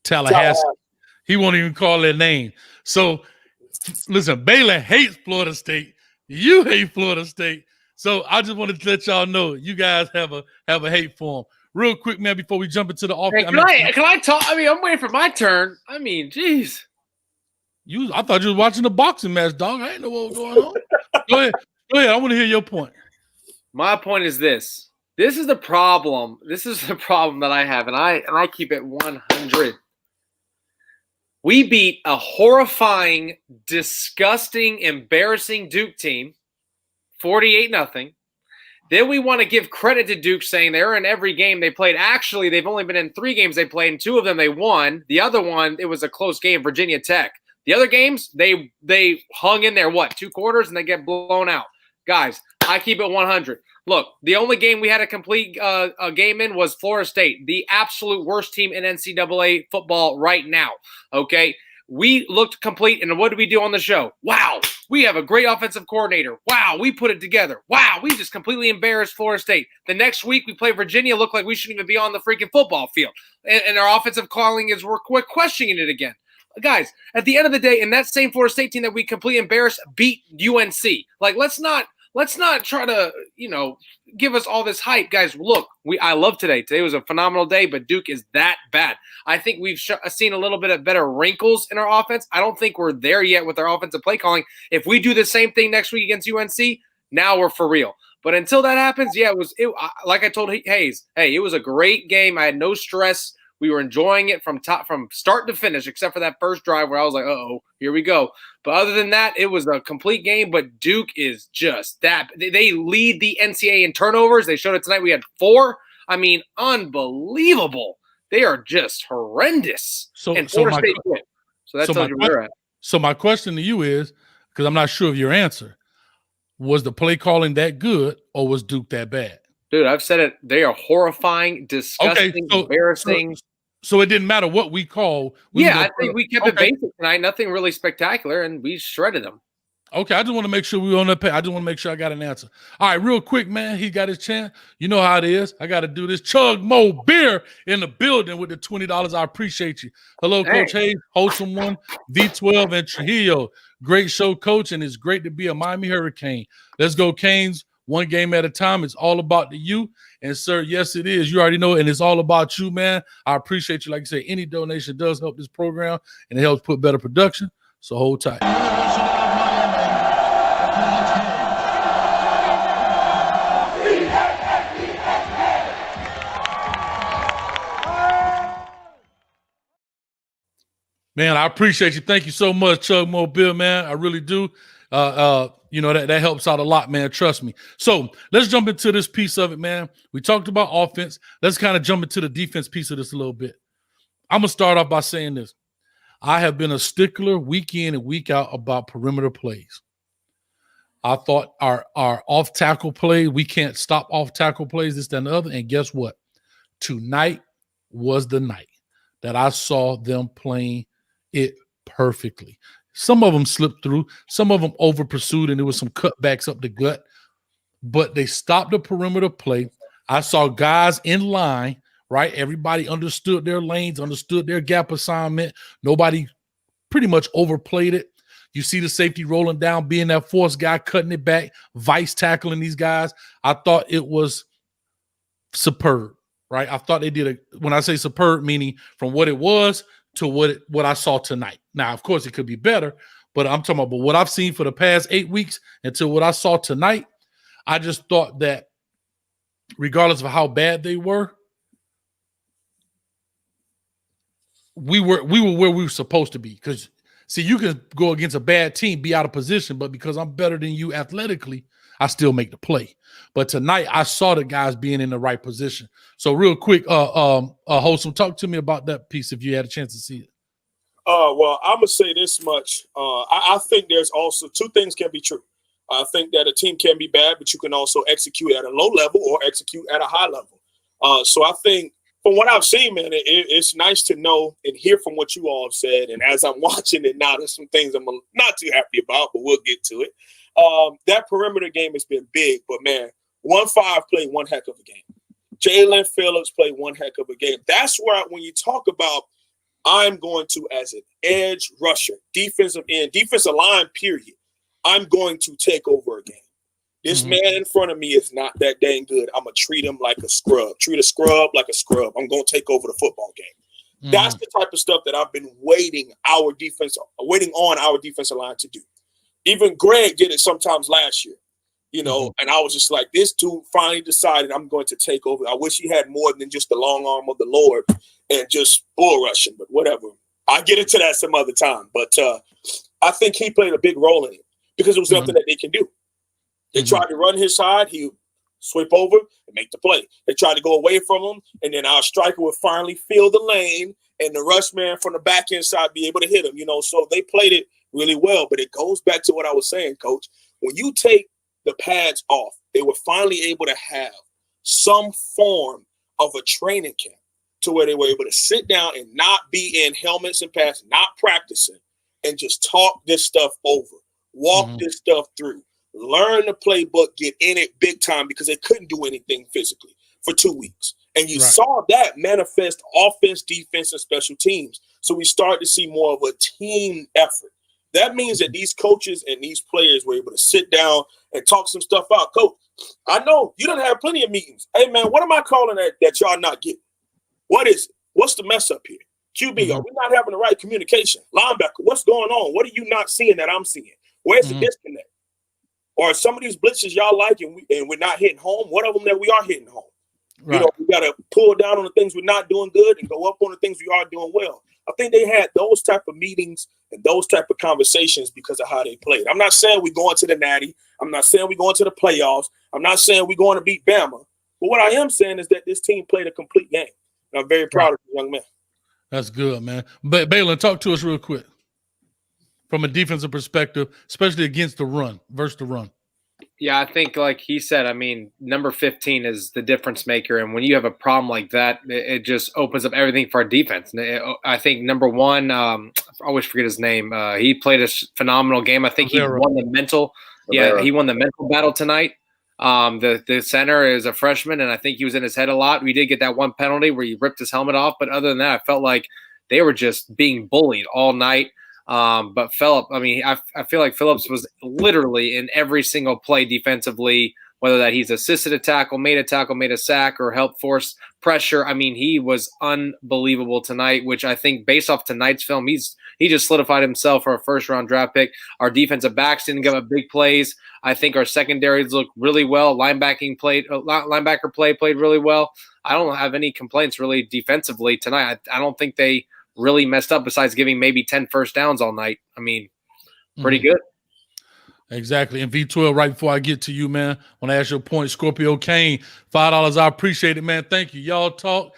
Tallahassee. He won't even call their name. So, listen, Balin hates Florida State. You hate Florida State. So I just wanted to let y'all know you guys have a hate for him. Real quick, man, before we jump into the offense. Hey, can I talk? I'm waiting for my turn. Jeez. I thought you was watching the boxing match, dog. I didn't know what was going on. Go ahead. Go ahead. I want to hear your point. My point is this. This is the problem. This is the problem that I have, and I keep it 100. We beat a horrifying, disgusting, embarrassing Duke team, 48-0. Then we want to give credit to Duke, saying they're in every game they played. Actually, they've only been in 3 games they played, and 2 of them they won. The other one, it was a close game, Virginia Tech. The other games, they hung in there, 2 quarters, and they get blown out. Guys, I keep it 100. Look, the only game we had a complete a game in was Florida State, the absolute worst team in NCAA football right now, okay? We looked complete, and what did we do on the show? Wow, we have a great offensive coordinator. Wow, we put it together. Wow, we just completely embarrassed Florida State. The next week, we play Virginia, looked like we shouldn't even be on the freaking football field. And our offensive calling is we're questioning it again. Guys, at the end of the day, in that same Florida State team that we completely embarrassed beat UNC. Like, let's not try to, give us all this hype. Guys, look, I love today. Today was a phenomenal day, but Duke is that bad. I think we've seen a little bit of better wrinkles in our offense. I don't think we're there yet with our offensive play calling. If we do the same thing next week against UNC, now we're for real. But until that happens, yeah, like I told Hayes, hey, it was a great game. I had no stress. We were enjoying it from start to finish, except for that first drive where I was like, uh-oh, here we go. But other than that, it was a complete game. But Duke is just that. They lead the NCAA in turnovers. They showed it tonight. We had 4. I mean, unbelievable. They are just horrendous. So that tells you where they're at. So my question to you is, because I'm not sure of your answer, was the play calling that good or was Duke that bad? Dude, I've said it. They are horrifying, disgusting, embarrassing. So it didn't matter what we call. I think we kept it basic tonight. Nothing really spectacular, and we shredded them. Okay, I just want to make sure we on that page. I just want to make sure I got an answer. All right, real quick, man. He got his chance. You know how it is. I got to do this. Chug Mo Beer in the building with the $20. I appreciate you. Hello, Coach Hayes, Wholesome One, V12, and Trujillo. Great show, Coach, and it's great to be a Miami Hurricane. Let's go, Canes. One game at a time. It's all about the you. And, sir, yes, it is. You already know it, and it's all about you, man. I appreciate you. Like I say, any donation does help this program, and it helps put better production. So hold tight. Man, I appreciate you. Thank you so much, Chug Mobile, man. I really do. That helps out a lot, man. Trust me. So let's jump into this piece of it, man. We talked about offense. Let's kind of jump into the defense piece of this a little bit. I'm going to start off by saying this. I have been a stickler week in and week out about perimeter plays. I thought our off-tackle play, we can't stop off-tackle plays, this, that, and the other. And guess what? Tonight was the night that I saw them playing it perfectly. Some of them slipped through. Some of them over-pursued, and there was some cutbacks up the gut. But they stopped the perimeter play. I saw guys in line, right? Everybody understood their lanes, understood their gap assignment. Nobody pretty much overplayed it. You see the safety rolling down, being that force guy, cutting it back, vice tackling these guys. I thought it was superb, right? I thought they did when I say superb, meaning from what it was to what I saw tonight. Now, of course, it could be better, but I'm talking about what I've seen for the past 8 weeks until what I saw tonight. I just thought that regardless of how bad they were, we were where we were supposed to be. Because, see, you can go against a bad team, be out of position, but because I'm better than you athletically, I still make the play. But tonight, I saw the guys being in the right position. So real quick, Wholesome, talk to me about that piece if you had a chance to see it. Well, I'm going to say this much. I think there's also 2 things can be true. I think that a team can be bad, but you can also execute at a low level or execute at a high level. So I think from what I've seen, man, it's nice to know and hear from what you all have said. And as I'm watching it now, there's some things I'm not too happy about, but we'll get to it. That perimeter game has been big, but, man, 1-5 played one heck of a game. Jalen Phillips played one heck of a game. That's where when you talk about I'm going to, as an edge rusher, defensive end, defensive line, period, I'm going to take over a game. This man in front of me is not that dang good. I'm going to treat him like a scrub. Treat a scrub like a scrub. I'm going to take over the football game. That's the type of stuff that I've been waiting on our defensive line to do. Even Greg did it sometimes last year. You know, and I was just like, this dude finally decided I'm going to take over. I wish he had more than just the long arm of the Lord and just bull rushing, but whatever. I'll get into that some other time. But I think he played a big role in it because it was nothing that they can do. They tried to run his side. He would sweep over and make the play. They tried to go away from him, and then our striker would finally fill the lane, and the rush man from the back end side be able to hit him. You know, so they played it really well. But it goes back to what I was saying, Coach. When you take the pads off, they were finally able to have some form of a training camp to where they were able to sit down and not be in helmets and pads, not practicing, and just talk this stuff over, walk this stuff through, learn the playbook, get in it big time because they couldn't do anything physically for 2 weeks. And you saw that manifest offense, defense, and special teams. So we started to see more of a team effort. That means that these coaches and these players were able to sit down and talk some stuff out. Coach, I know you done had plenty of meetings. Hey, man, what am I calling that y'all not getting? What is it? What's the mess up here? QB, are we not having the right communication? Linebacker, what's going on? What are you not seeing that I'm seeing? Where's the disconnect? Or some of these blitzes y'all like and we're not hitting home? What of them that we are hitting home? Right. You know, we got to pull down on the things we're not doing good and go up on the things we are doing well. I think they had those type of meetings and those type of conversations because of how they played. I'm not saying we're going to the Natty. I'm not saying we're going to the playoffs. I'm not saying we're going to beat Bama. But what I am saying is that this team played a complete game. And I'm very proud of the young man. That's good, man. But Balin, talk to us real quick from a defensive perspective, especially against the run versus the run. Yeah, I think like he said, I mean, number 15 is the difference maker. And when you have a problem like that, it just opens up everything for our defense. I think number one, I always forget his name. He played a phenomenal game. I think he won the mental. Yeah, he won the mental battle tonight. The center is a freshman, and I think he was in his head a lot. We did get that one penalty where he ripped his helmet off. But other than that, I felt like they were just being bullied all night. But Phillip, I mean, I feel like Phillips was literally in every single play defensively, whether that he's assisted a tackle, made a sack, or helped force pressure. I mean, he was unbelievable tonight, which I think based off tonight's film, he just solidified himself for a first-round draft pick. Our defensive backs didn't give up big plays. I think our secondaries looked really well. Linebacker play played really well. I don't have any complaints really defensively tonight. I don't think they really messed up besides giving maybe 10 first downs all night. I mean, pretty good. Exactly. And V12, right before I get to you, man, I want to ask you a point. Scorpio Kane, $5. I appreciate it, man. Thank you. Y'all talk,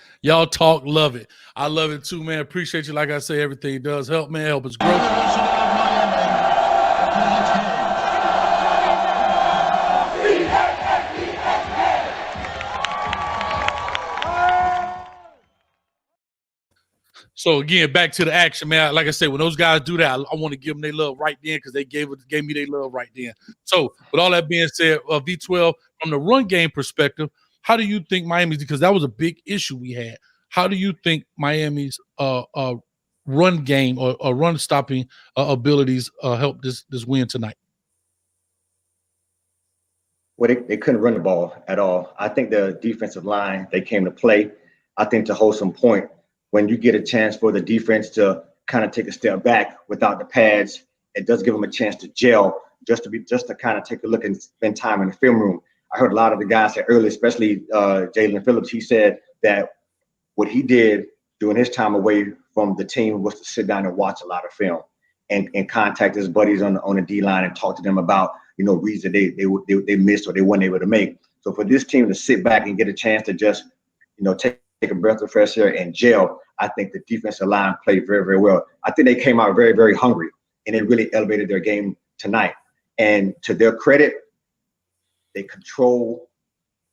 love it. I love it too, man. Appreciate you. Like I say, everything does help, man. Help us grow. So again, back to the action, man. Like I said, when those guys do that, I want to give them their love right then because they gave me their love right then. So with all that being said, V12, from the run game perspective, how do you think Miami's, because that was a big issue we had, how do you think Miami's run game or run stopping abilities help this win tonight? Well, they couldn't run the ball at all. I think the defensive line, they came to play, I think, to hold some point. When you get a chance for the defense to kind of take a step back without the pads, it does give them a chance to gel, just to kind of take a look and spend time in the film room. I heard a lot of the guys say earlier, especially Jalen Phillips, he said that what he did during his time away from the team was to sit down and watch a lot of film and contact his buddies on the D-line and talk to them about, you know, reads that they missed or they weren't able to make. So for this team to sit back and get a chance to just, you know, take a breath of fresh air and gel, I think the defensive line played very, very well. I think they came out very, very hungry, and it really elevated their game tonight. And to their credit, they control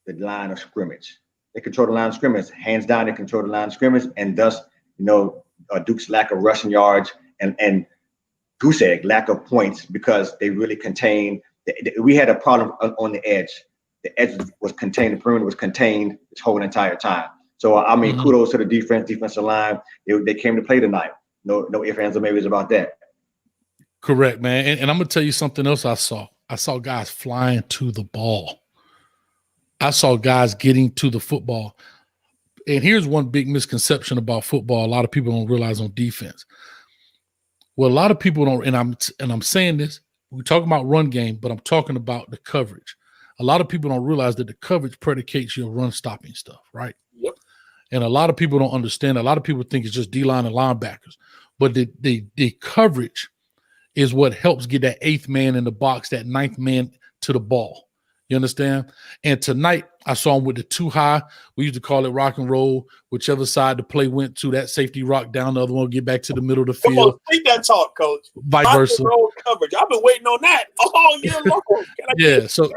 the line of scrimmage. They control the line of scrimmage. Hands down, they control the line of scrimmage, and thus, you know, Duke's lack of rushing yards and goose egg lack of points because they really contained. We had a problem on the edge. The edge was contained. The perimeter was contained this whole entire time. So, I mean, kudos to the defensive line. They came to play tonight. No ifs, ands, or maybes about that. Correct, man. And I'm going to tell you something else I saw. I saw guys flying to the ball. I saw guys getting to the football. And here's one big misconception about football a lot of people don't realize on defense. Well, a lot of people don't, and I'm saying this, we're talking about run game, but I'm talking about the coverage. a lot of people don't realize that the coverage predicates your run stopping stuff, right? Yep. And a lot of people don't understand. A lot of people think it's just D-line and linebackers. But the coverage is what helps get that 8th man in the box, that 9th man to the ball. You understand? And tonight, I saw him with the 2 high. We used to call it rock and roll. Whichever side the play went to, that safety rock down, the other one get back to the middle of the field. Come on, speak that talk, Coach. Vice rock versa. And roll coverage. I've been waiting on that all year long. Can I get some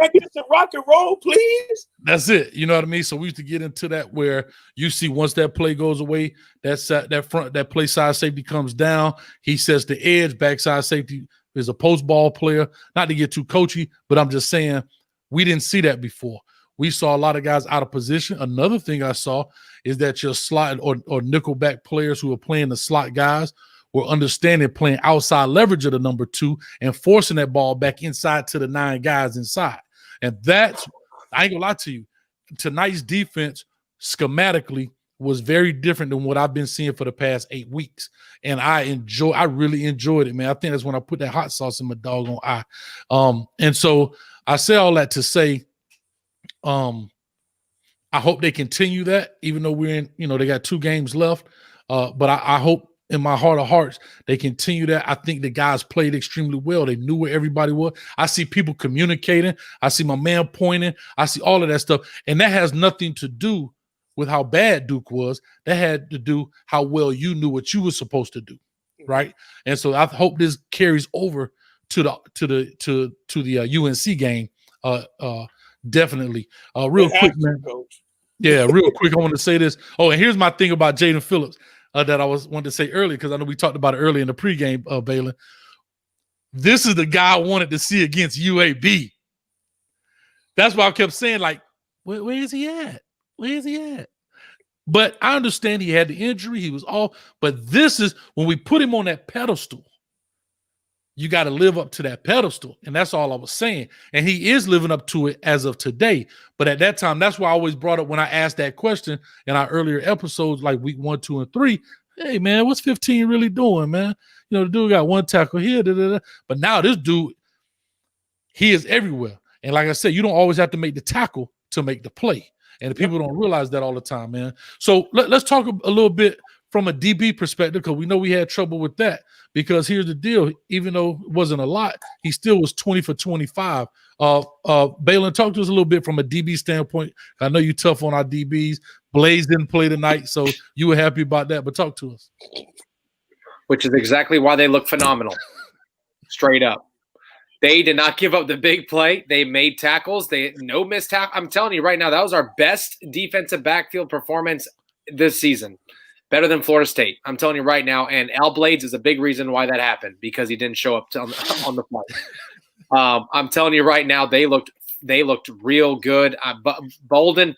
rock and roll, please? That's it. You know what I mean? So we used to get into that where you see once that play goes away, that play side safety comes down. He sets the edge, backside safety is a post ball player. Not to get too coachy, but I'm just saying we didn't see that before. We saw a lot of guys out of position. Another thing I saw is that your slot or nickelback players who are playing the slot guys were understanding playing outside leverage of the number 2 and forcing that ball back inside to the 9 guys inside. And that's, I ain't gonna lie to you, tonight's defense schematically was very different than what I've been seeing for the past 8 weeks. And I really enjoyed it, man. I think that's when I put that hot sauce in my doggone eye. And so I say all that to say, I hope they continue that, even though we're in, they got 2 games left. But I hope in my heart of hearts, they continue that. I think the guys played extremely well. They knew where everybody was. I see people communicating. I see my man pointing. I see all of that stuff. And that has nothing to do with how bad Duke was. That had to do how well you knew what you were supposed to do, right? And so I hope this carries over to the UNC game. Definitely. Real quick, man. Coach. Yeah, real quick. I want to say this. Oh, and here's my thing about Jaden Phillips that I wanted to say earlier, because I know we talked about it earlier in the pregame, Balin. This is the guy I wanted to see against UAB. That's why I kept saying, like, where is he at? Where is he at? But I understand he had the injury. He was off. But this is when we put him on that pedestal. You got to live up to that pedestal. And that's all I was saying. And he is living up to it as of today. But at that time, that's why I always brought up when I asked that question in our earlier episodes, like week 1, 2, and 3. Hey, man, what's 15 really doing, man? The dude got 1 tackle here. But now this dude, he is everywhere. And like I said, you don't always have to make the tackle to make the play. And people don't realize that all the time, man. So let's talk a little bit from a DB perspective, because we know we had trouble with that. Because here's the deal, even though it wasn't a lot, he still was 20 for 25. Balin, talk to us a little bit from a DB standpoint. I know you're tough on our DBs. Blaze didn't play tonight, so you were happy about that, but talk to us. Which is exactly why they look phenomenal. Straight up. They did not give up the big play. They made tackles. They no missed tackle. I'm telling you right now, that was our best defensive backfield performance this season. Better than Florida State. I'm telling you right now. And Al Blades is a big reason why that happened, because he didn't show up on the flight. I'm telling you right now, they looked real good. Bolden,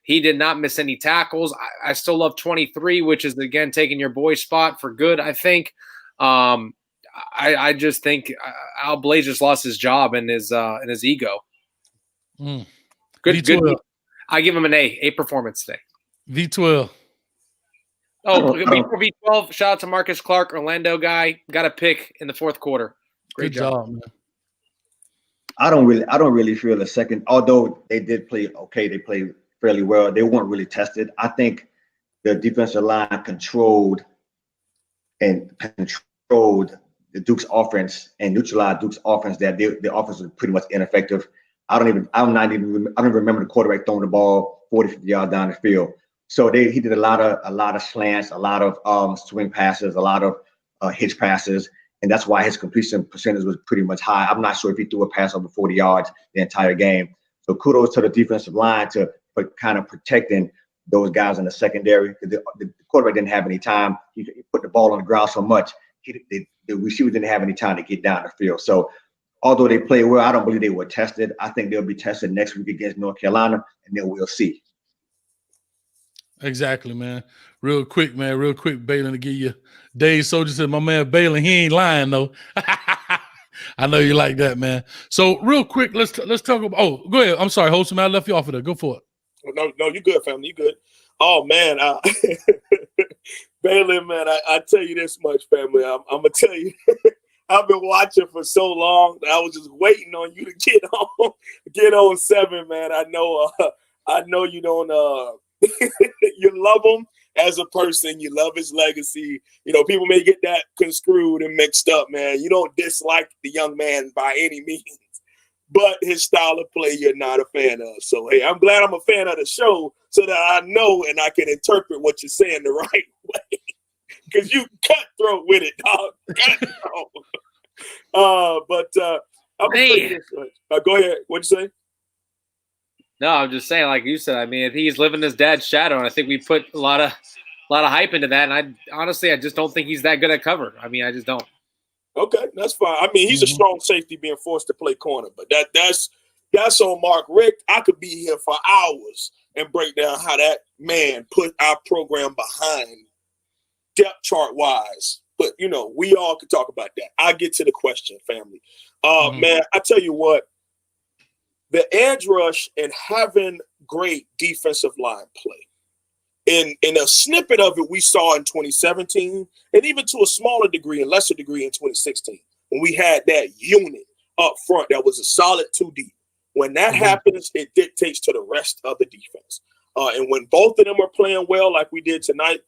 he did not miss any tackles. I still love 23, which is, again, taking your boy's spot for good, I think. I just think Al Blades just lost his job and his ego. Good. I give him an A performance today. V12. Oh, V12. Shout out to Marcus Clark, Orlando guy. Got a pick in the 4th quarter. Great job, man. I don't really feel a second. Although they did play okay, they played fairly well. They weren't really tested. I think the defensive line controlled the Duke's offense and neutralized Duke's offense. That the offense was pretty much ineffective. I don't even remember the quarterback throwing the ball 40, 50 yards down the field. So he did a lot of slants, a lot of swing passes, a lot of hitch passes, and that's why his completion percentage was pretty much high. I'm not sure if he threw a pass over 40 yards the entire game. So kudos to the defensive line for kind of protecting those guys in the secondary. The quarterback didn't have any time. He put the ball on the ground so much, the receiver didn't have any time to get down the field. So although they played well, I don't believe they were tested. I think they'll be tested next week against North Carolina, and then we'll see. Exactly, man. Real quick, Balin, to give you Dave Soldier said, my man Balin, he ain't lying though. I know you like that, man. So real quick, let's talk about. Oh, go ahead. I'm sorry, Holson, I left you off of there. Go for it. No, you good, family. You good. Oh man, Balin, man, I tell you this much, family. I'm gonna tell you. I've been watching for so long that I was just waiting on you to get on 7, man. I know you don't you love him as a person, you love his legacy. You know, people may get that construed and mixed up, man. You don't dislike the young man by any means, but his style of play you're not a fan of. So hey, I'm glad I'm a fan of the show so that I know and I can interpret what you're saying the right way. Because you cutthroat with it, dog. Cutthroat. I'm go ahead. What'd you say? No, I'm just saying, like you said, I mean, if he's living his dad's shadow, and I think we put a lot of hype into that, and I just don't think he's that good at cover. I mean, I just don't. Okay, that's fine. I mean, he's a strong safety being forced to play corner, but that's on Mark Richt. I could be here for hours and break down how that man put our program behind depth chart wise. But you know, we all could talk about that. I'll get to the question, family. Man, I tell you what, the edge rush and having great defensive line play. In a snippet of it we saw in 2017, and even to a smaller degree and lesser degree in 2016, when we had that unit up front that was a solid 2 deep. When that happens, it dictates to the rest of the defense. And when both of them are playing well like we did tonight,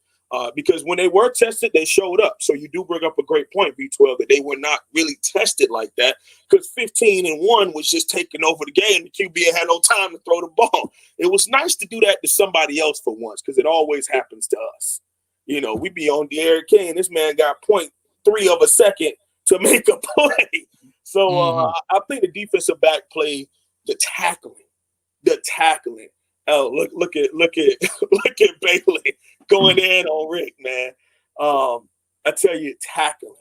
because when they were tested, they showed up. So you do bring up a great point, V12, that they were not really tested like that because 15-1 was just taking over the game. The QB had no time to throw the ball. It was nice to do that to somebody else for once because it always happens to us. You know, we be on Derrick King. This man got 0.3 of a second to make a play. So I think the defensive back play, the tackling. Oh, look at Bailey going in on Rick, man. I tell you, tackling.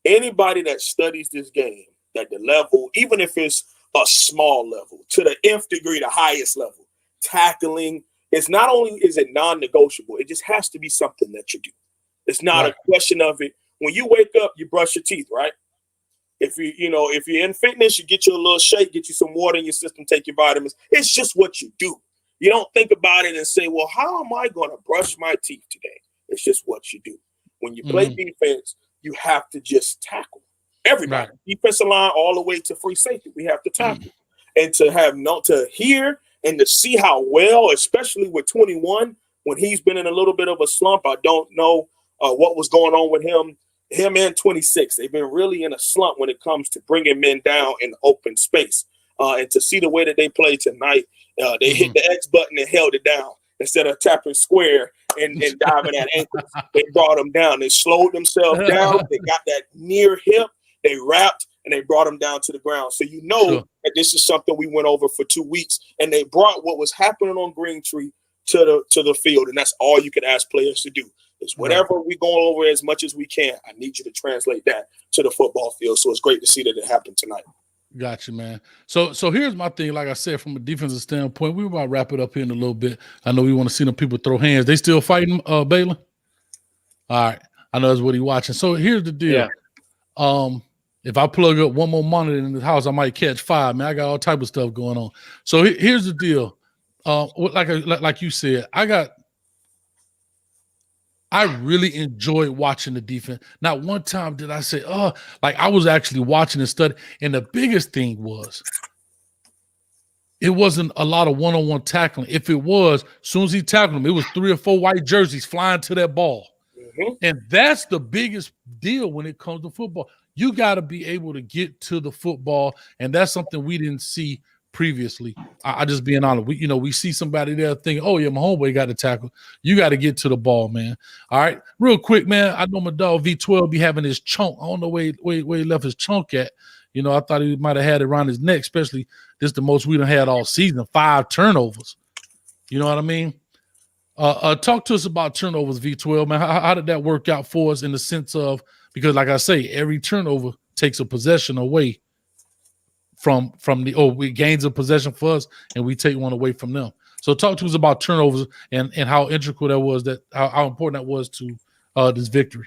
Anybody that studies this game at the level, even if it's a small level, to the nth degree, the highest level, tackling is not only is it non-negotiable, it just has to be something that you do. It's not a question of it. When you wake up, you brush your teeth, right? If you're in fitness, you get you a little shake, get you some water in your system, take your vitamins. It's just what you do. You don't think about it and say, well, how am I going to brush my teeth today? It's just what you do. When you play defense, you have to just tackle. Everybody, defensive line all the way to free safety, we have to tackle. And to hear and to see how well, especially with 21, when he's been in a little bit of a slump, I don't know what was going on with him and 26. They've been really in a slump when it comes to bringing men down in open space. And to see the way that they played tonight, they hit the X button and held it down instead of tapping square and diving at ankles. They brought them down. They slowed themselves down. They got that near hip. They wrapped and they brought them down to the ground. So you know that this is something we went over for 2 weeks, and they brought what was happening on Greentree to the field, and that's all you can ask players to do. It's whatever we going over as much as we can. I need you to translate that to the football field. So it's great to see that it happened tonight. Gotcha, man. So here's my thing. Like I said, from a defensive standpoint, we about to wrap it up here in a little bit. I know we want to see them people throw hands. They still fighting, Baylor? All right. I know that's what he's watching. So here's the deal. Yeah. If I plug up one more monitor in the house, I might catch 5. Man, I got all type of stuff going on. So here's the deal. Like you said, I really enjoyed watching the defense. Not one time did I say, I was actually watching and studying. And the biggest thing was, it wasn't a lot of one-on-one tackling. If it was, as soon as he tackled him, it was 3 or 4 white jerseys flying to that ball. And that's the biggest deal when it comes to football. You got to be able to get to the football, and that's something we didn't see previously. I just being honest. We see somebody there thinking, oh, yeah, my homeboy got to tackle. You got to get to the ball, man. All right, real quick, man. I know my dog V12 be having his chunk. I don't know where he left his chunk at. I thought he might have had it around his neck, especially this is the most we done had all season, 5 turnovers. You know what I mean? Talk to us about turnovers, V12, man. How did that work out for us in the sense of, because like I say, every turnover takes a possession away from we gains a possession for us and we take one away from them. So talk to us about turnovers and how integral that was, how important that was to this victory.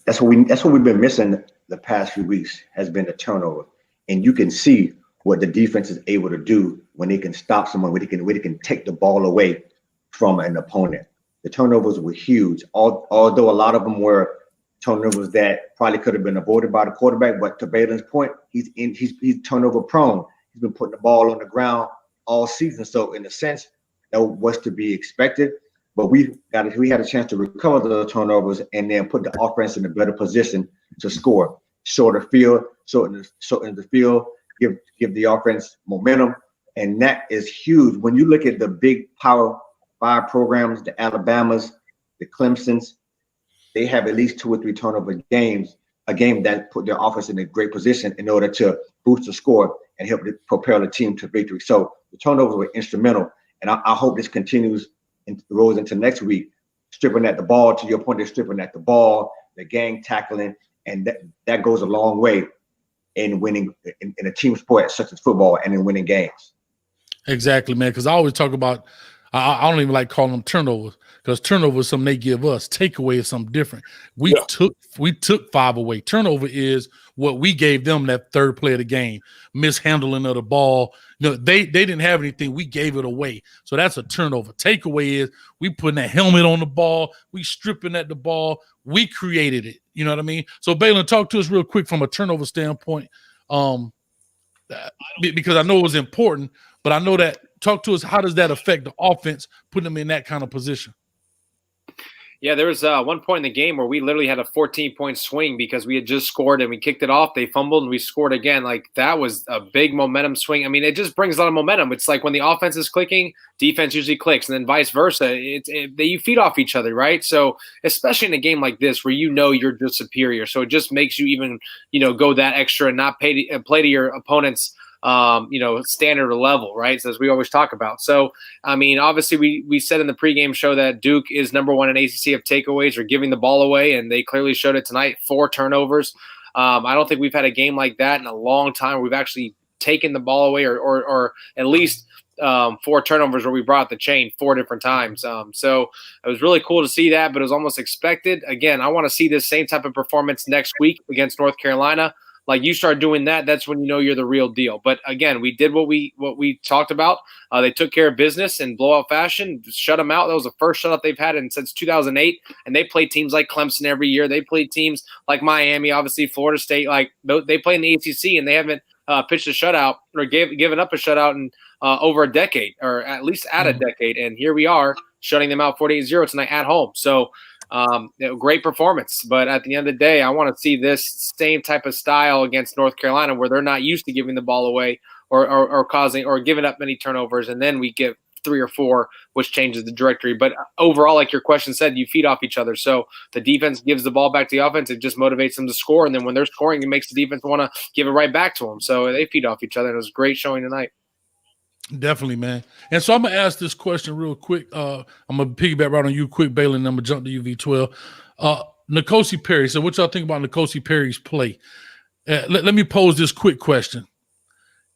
That's what we've been missing the past few weeks, has been the turnover. And you can see what the defense is able to do when they can stop someone, when they can take the ball away from an opponent. The turnovers were huge, although a lot of them were turnovers that probably could have been avoided by the quarterback. But to Balin's point, he's turnover prone. He's been putting the ball on the ground all season. So in a sense, that was to be expected. But we had a chance to recover the turnovers and then put the offense in a better position to score. Shorten the field, give the offense momentum, and that is huge. When you look at the big Power 5 programs, the Alabamas, the Clemsons, they have at least 2 or 3 turnover games, a game that put their offense in a great position in order to boost the score and help propel the team to victory. So the turnovers were instrumental, and I hope this continues and rolls into next week. Stripping at the ball, to your point, they're stripping at the ball, the gang tackling, and that goes a long way in winning in a team sport such as football and in winning games. Exactly, man. Because I always talk about, I don't even like calling them turnovers, because turnover is something they give us. Takeaway is something different. We took 5 away. Turnover is what we gave them that third play of the game, mishandling of the ball. They didn't have anything. We gave it away. So that's a turnover. Takeaway is we putting that helmet on the ball. We stripping at the ball. We created it. You know what I mean? So Balin, talk to us real quick from a turnover standpoint, because I know it was important, but I know that, talk to us, how does that affect the offense, putting them in that kind of position? Yeah, there was one point in the game where we literally had a 14-point swing because we had just scored and we kicked it off. They fumbled and we scored again. Like, that was a big momentum swing. I mean, it just brings a lot of momentum. It's like when the offense is clicking, defense usually clicks, and then vice versa. You feed off each other, right? So especially in a game like this where you're just superior. So it just makes you even, go that extra and not play to your opponent's standard or level, right? So as we always talk about. So, I mean, obviously we said in the pregame show that Duke is number 1 in ACC of takeaways or giving the ball away, and they clearly showed it tonight. 4 turnovers. I don't think we've had a game like that in a long time where we've actually taken the ball away or at least 4 turnovers where we brought the chain 4 different times. So it was really cool to see that, but it was almost expected. Again, I want to see this same type of performance next week against North Carolina. Like, you start doing that, that's when you know you're the real deal. But again, we did what we talked about. They took care of business in blowout fashion, shut them out. That was the first shutout they've had since 2008. And they play teams like Clemson every year. They play teams like Miami, obviously Florida State. Like, they play in the ACC, and they haven't pitched a shutout or given up a shutout in over a decade, or at least a decade. And here we are shutting them out 48-0 tonight at home. So great performance, but at the end of the day, I want to see this same type of style against North Carolina, where they're not used to giving the ball away or causing or giving up many turnovers, and then we get 3 or 4, which changes the directory. But overall, like your question said, you feed off each other. So the defense gives the ball back to the offense. It just motivates them to score, and then when they're scoring, it makes the defense want to give it right back to them. So they feed off each other. It was a great showing tonight. Definitely, man. And so I'm going to ask this question real quick. I'm going to piggyback right on you quick, Balin, and I'm going to jump to you, V12. N'Kosi Perry. So what y'all think about N'Kosi Perry's play? Let me pose this quick question.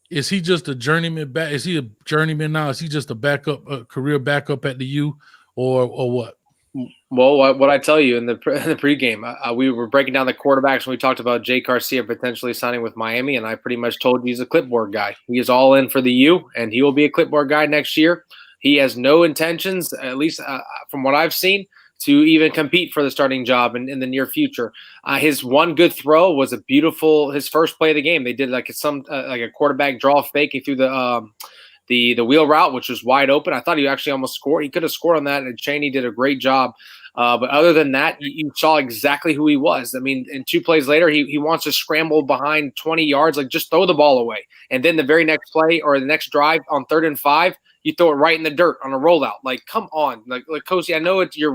Is he just a journeyman back? Is he a journeyman now? Is he just a backup, a career backup at the U, or what? Well, what I tell you in the pregame, we were breaking down the quarterbacks when we talked about Jake Garcia potentially signing with Miami, and I pretty much told you he's a clipboard guy. He is all in for the U, and he will be a clipboard guy next year. He has no intentions, at least from what I've seen, to even compete for the starting job in the near future. His one good throw was his first play of the game. They did like a quarterback draw faking through the wheel route, which was wide open. I thought he actually almost scored. He could have scored on that, and Chaney did a great job. But other than that, you saw exactly who he was. I mean, and 2 plays later, he wants to scramble behind 20 yards, like just throw the ball away. And then the very next play or the next drive on 3rd and 5, you throw it right in the dirt on a rollout. Like, come on. Like Kosi, I know you're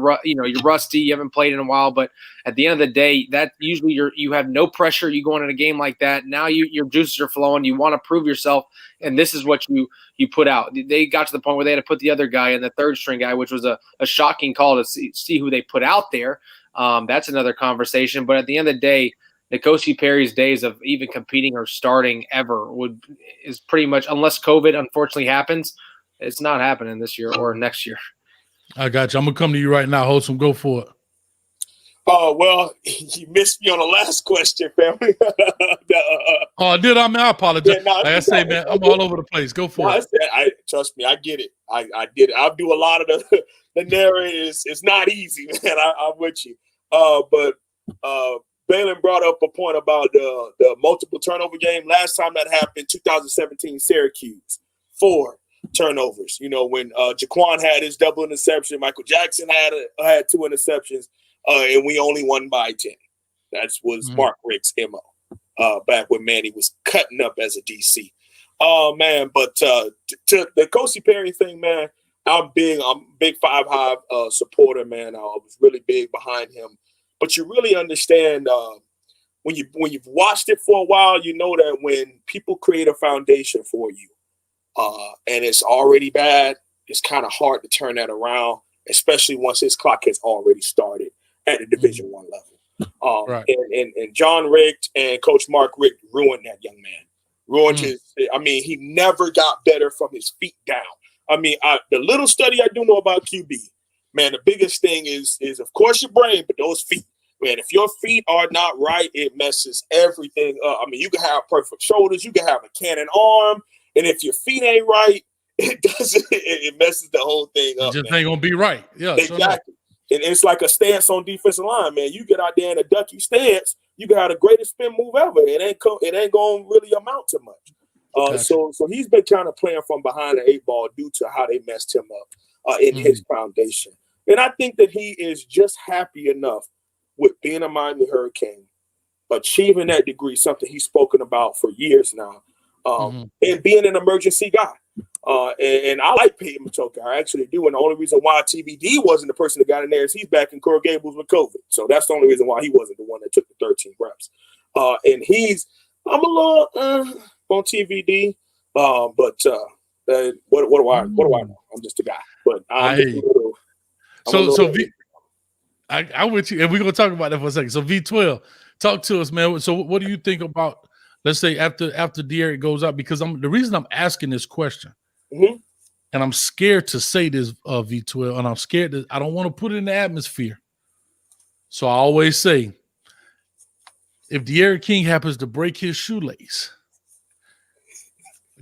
rusty, you haven't played in a while, but at the end of the day, that usually you have no pressure. You go into a game like that. Now your juices are flowing. You want to prove yourself, and this is what you put out. They got to the point where they had to put the other guy in, the 3rd string guy, which was a shocking call to see who they put out there. That's another conversation. But at the end of the day, N'Kosi Perry's days of even competing or starting ever is pretty much, unless COVID unfortunately happens, it's not happening this year or next year. I got you. I'm going to come to you right now. Holsom, go for it. Well, you missed me on the last question, family. Did I? I apologize. Yeah, like I say, man, I'm all over the place. Go for it. Trust me, I get it. I did it. I'll do a lot of the narrative. It's not easy, man. I'm with you. But Balin brought up a point about the multiple turnover game. Last time that happened, 2017 Syracuse, 4 turnovers. You know, when Jaquan had his double interception, Michael Jackson had 2 interceptions, and we only won by 10. That was Mark Richt's MO back when Manny was cutting up as a DC. Oh man, but to the Kosi Perry thing, man, I'm big 5 High supporter, man. I was really big behind him. But you really understand when you've watched it for a while, you know that when people create a foundation for you, and it's already bad, it's kind of hard to turn that around, especially once his clock has already started at the Division I level. Right. And John Richt and Coach Mark Richt ruined that young man. Ruined his. I mean, he never got better from his feet down. I mean, the little study I do know about QB, man, the biggest thing is of course your brain, but those feet. Man, if your feet are not right, it messes everything up. I mean, you can have perfect shoulders, you can have a cannon arm, and if your feet ain't right, it messes the whole thing up. It just ain't gonna be right. Yeah, exactly. And it's like a stance on defensive line, man. You get out there in a ducky stance, you can have the greatest spin move ever. It ain't gonna really amount to much. Gotcha. So he's been kind of playing from behind the 8 ball due to how they messed him up in his foundation. And I think that he is just happy enough with being a Miami Hurricane, achieving that degree, something he's spoken about for years now, and being an emergency guy. And I like Peyton Matoka. I actually do. And the only reason why TBD wasn't the person that got in there is he's back in Coral Gables with COVID. So that's the only reason why he wasn't the one that took the 13 reps. And I'm a little on TBD, but what do I know? I'm just a guy. But I'm just a little. I'm with you, and we're gonna talk about that for a second. So V12, talk to us, man. So what do you think about, let's say after De'Aaron goes out? Because the reason I'm asking this question, and I'm scared to say this, V12, and I'm scared that I don't want to put it in the atmosphere. So I always say, if De'Aaron King happens to break his shoelace,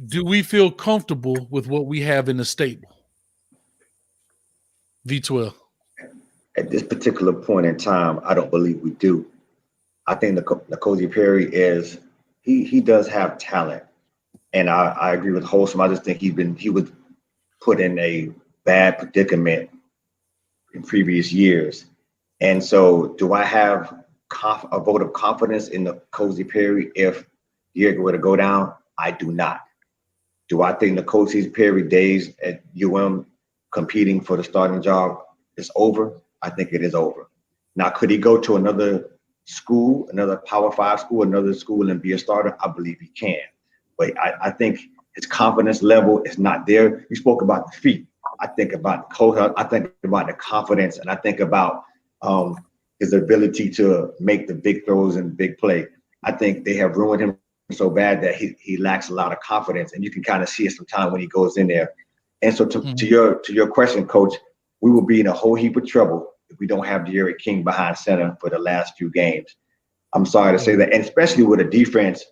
do we feel comfortable with what we have in the stable? V12. At this particular point in time, I don't believe we do. I think N'Kosi Perry he does have talent, and I agree with Wholesome. I just think he was put in a bad predicament in previous years, and so do I have a vote of confidence in N'Kosi Perry if Diego were to go down? I do not. Do I think N'Kosi Perry days at UM competing for the starting job is over? I think it is over. Now, could he go to another school, another Power 5 school, another school and be a starter? I believe he can. But I think his confidence level is not there. You spoke about the feet. I think about the coach. I think about the confidence, and I think about his ability to make the big throws and big play. I think they have ruined him so bad that he lacks a lot of confidence, and you can kind of see it sometimes when he goes in there. And so to your question, Coach, we will be in a whole heap of trouble if we don't have De'Aaron King behind center for the last few games. I'm sorry to say that, and especially with a defense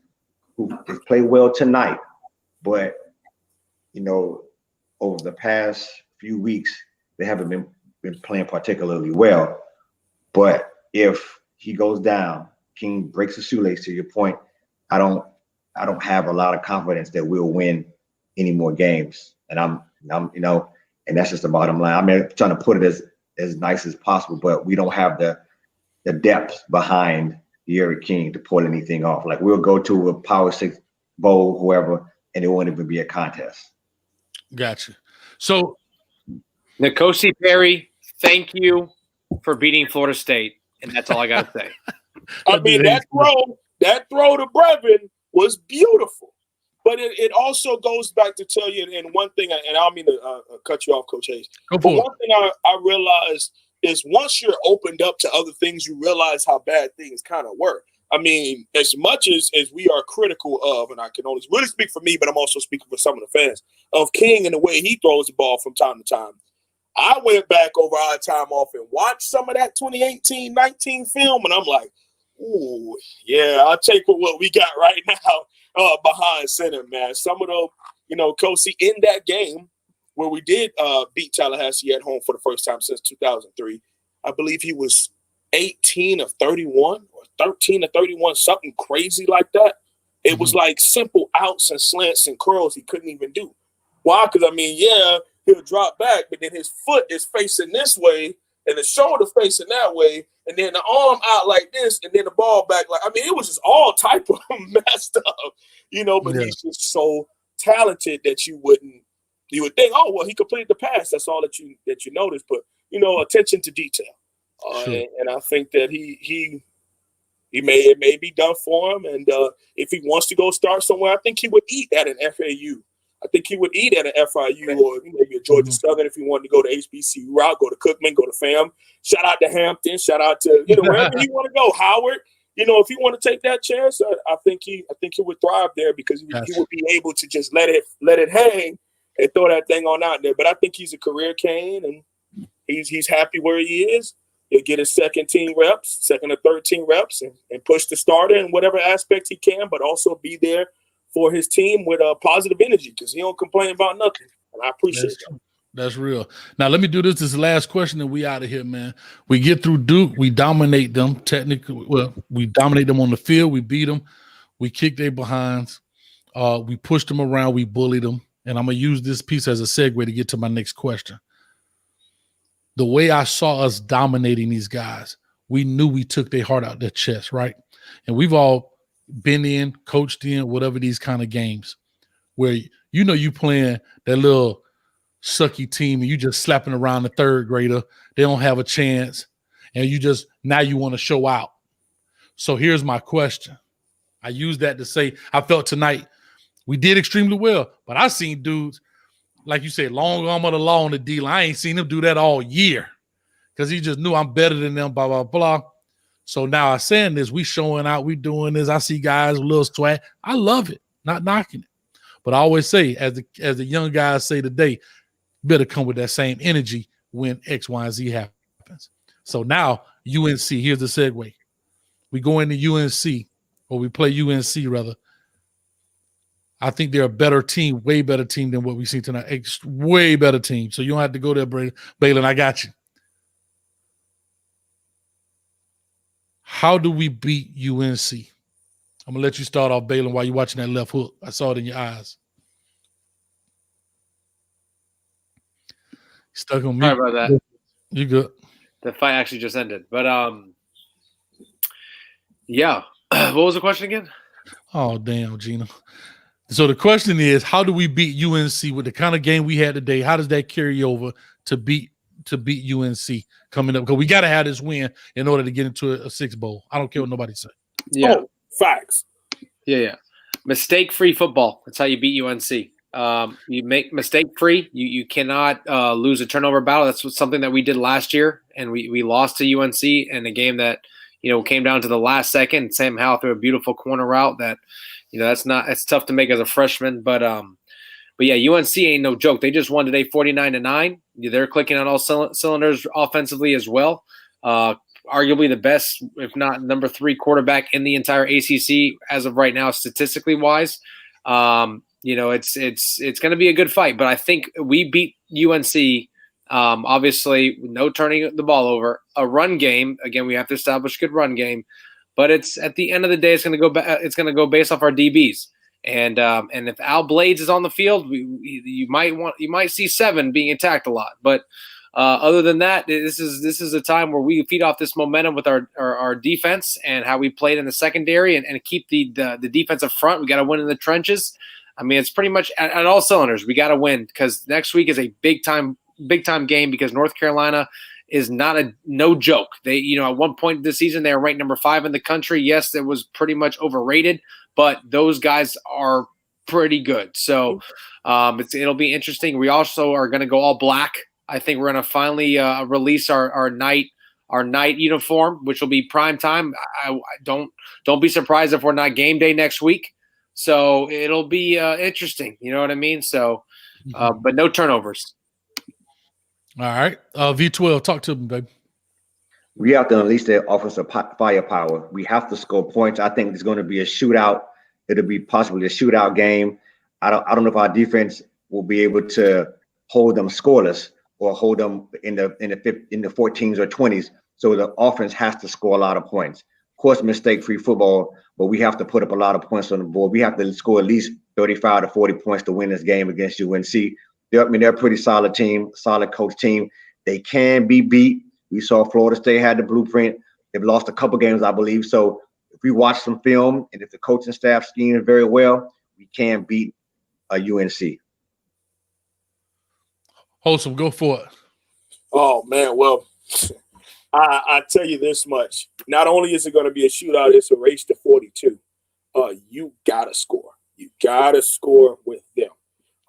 who has played well tonight, but over the past few weeks they haven't been playing particularly well. But if he goes down, King breaks a shoelace. To your point, I don't have a lot of confidence that we'll win any more games, and I'm and that's just the bottom line. I mean, I'm trying to put it as nice as possible, but we don't have the depth behind De'Aaron King to pull anything off. Like, we'll go to a Power 6 bowl, whoever, and it won't even be a contest. Gotcha. So, N'Kosi Perry, thank you for beating Florida State, and that's all I got to say. I mean, that throw to Brevin was beautiful. But it also goes back to tell you, and one thing, and I don't mean to cut you off, Coach Hayes. But one thing I realized is once you're opened up to other things, you realize how bad things kind of work. I mean, as much as we are critical of, and I can only really speak for me, but I'm also speaking for some of the fans, of King and the way he throws the ball from time to time. I went back over our time off and watched some of that 2018-19 film, and I'm like, ooh, yeah, I'll take what we got right now. Behind center, man. Some of those, Kosi in that game where we did beat Tallahassee at home for the first time since 2003, I believe he was 18 of 31 or 13 of 31, something crazy like that. It was like simple outs and slants and curls he couldn't even do. Why? Because, I mean, yeah, he'll drop back, but then his foot is facing this way and the shoulder facing that way, and then the arm out like this, and then the ball back. Like, I mean, it was just all type of messed up, you know, but he's just so talented that you would think, oh, well, he completed the pass. That's all that you notice. But, you know, attention to detail. And I think that it may be done for him. And if he wants to go start somewhere, I think he would eat at an FAU. I think he would eat at an FIU or maybe a Georgia Southern if he wanted to go to HBCU route, go to Cookman, go to FAM. Shout out to Hampton. Shout out to, you know, wherever he want to go. Howard, you know, if he want to take that chance, I think he would thrive there because he would be able to just let it hang and throw that thing on out there. But I think he's a career Cane, and he's happy where he is. He'll get his second or third team reps and push the starter in whatever aspect he can, but also be there for his team with a positive energy because he don't complain about nothing. And I appreciate that. That's real. Now, let me do this. This is the last question and we out of here, man. We get through Duke. We dominate them technically. Well, we dominate them on the field. We beat them. We kick their behinds. We push them around. We bully them. And I'm going to use this piece as a segue to get to my next question. The way I saw us dominating these guys, we knew we took their heart out their chest, right? And we've all been in, coached in, whatever these kind of games where, you know, you playing that little sucky team and you just slapping around the third grader. They don't have a chance. And now you want to show out. So here's my question. I use that to say, I felt tonight we did extremely well, but I seen dudes, like you said, long arm of the law on the deal. I ain't seen him do that all year because he just knew I'm better than them, blah, blah, blah. So now I'm saying this, we showing out, we doing this. I see guys with a little swag. I love it, not knocking it. But I always say, as the young guys say today, better come with that same energy when X, Y, and Z happens. So now UNC, here's the segue. We go into UNC, or we play UNC rather. I think they're a better team, way better team than what we see tonight. Way better team. So you don't have to go there, Balin. I got you. How do we beat UNC? I'm going to let you start off, Balin, while you're watching that left hook. I saw it in your eyes. Stuck on me. Sorry about that. You good. The fight actually just ended. But, yeah. What was the question again? Oh, damn, Gina. So the question is, how do we beat UNC with the kind of game we had today? How does that carry over to beat UNC coming up? Because we got to have this win in order to get into a Six Bowl. I don't care what nobody says. Yeah. Oh, facts. Yeah. Mistake-free football. That's how you beat UNC. You make mistake-free. You cannot lose a turnover battle. That's something that we did last year, and we lost to UNC in a game that, you know, came down to the last second. Sam Howell threw a beautiful corner route that, you know, it's tough to make as a freshman. But yeah, UNC ain't no joke. They just won today 49-9. They're clicking on all cylinders offensively as well. Arguably the best, if not number 3 quarterback in the entire ACC as of right now, statistically wise. You know, it's going to be a good fight. But I think we beat UNC. Obviously, no turning the ball over. A run game. Again, we have to establish a good run game. But it's at the end of the day, it's going to go based off our DBs. And if Al Blades is on the field, you might see 7 being attacked a lot. But other than that, this is a time where we feed off this momentum with our defense and how we played in the secondary and keep the defensive front. We got to win in the trenches. I mean, it's pretty much at all cylinders. We got to win because next week is a big time game because North Carolina is no joke. They, you know, at one point this season, they were ranked number 5 in the country. Yes, it was pretty much overrated, but those guys are pretty good. So it'll be interesting. We also are going to go all black. I think we're going to finally release our night uniform, which will be prime time. I don't be surprised if we're not game day next week. So it'll be interesting. You know what I mean? So, but no turnovers. All right. V12, talk to me, baby. We have to unleash their offensive firepower. We have to score points. I think it's going to be a shootout. It'll be possibly a shootout game. I don't know if our defense will be able to hold them scoreless or hold them in the 14s or 20s. So the offense has to score a lot of points. Of course, mistake-free football, but we have to put up a lot of points on the board. We have to score at least 35 to 40 points to win this game against UNC. They're a pretty solid team, solid coach team. They can be beat. We saw Florida State had the blueprint. They've lost a couple games, I believe. So if we watch some film and if the coaching staff schemes very well, we can beat UNC. Wholesome, go for it. Oh, man. Well, I tell you this much. Not only is it going to be a shootout, it's a race to 42. You got to score. You got to score with them.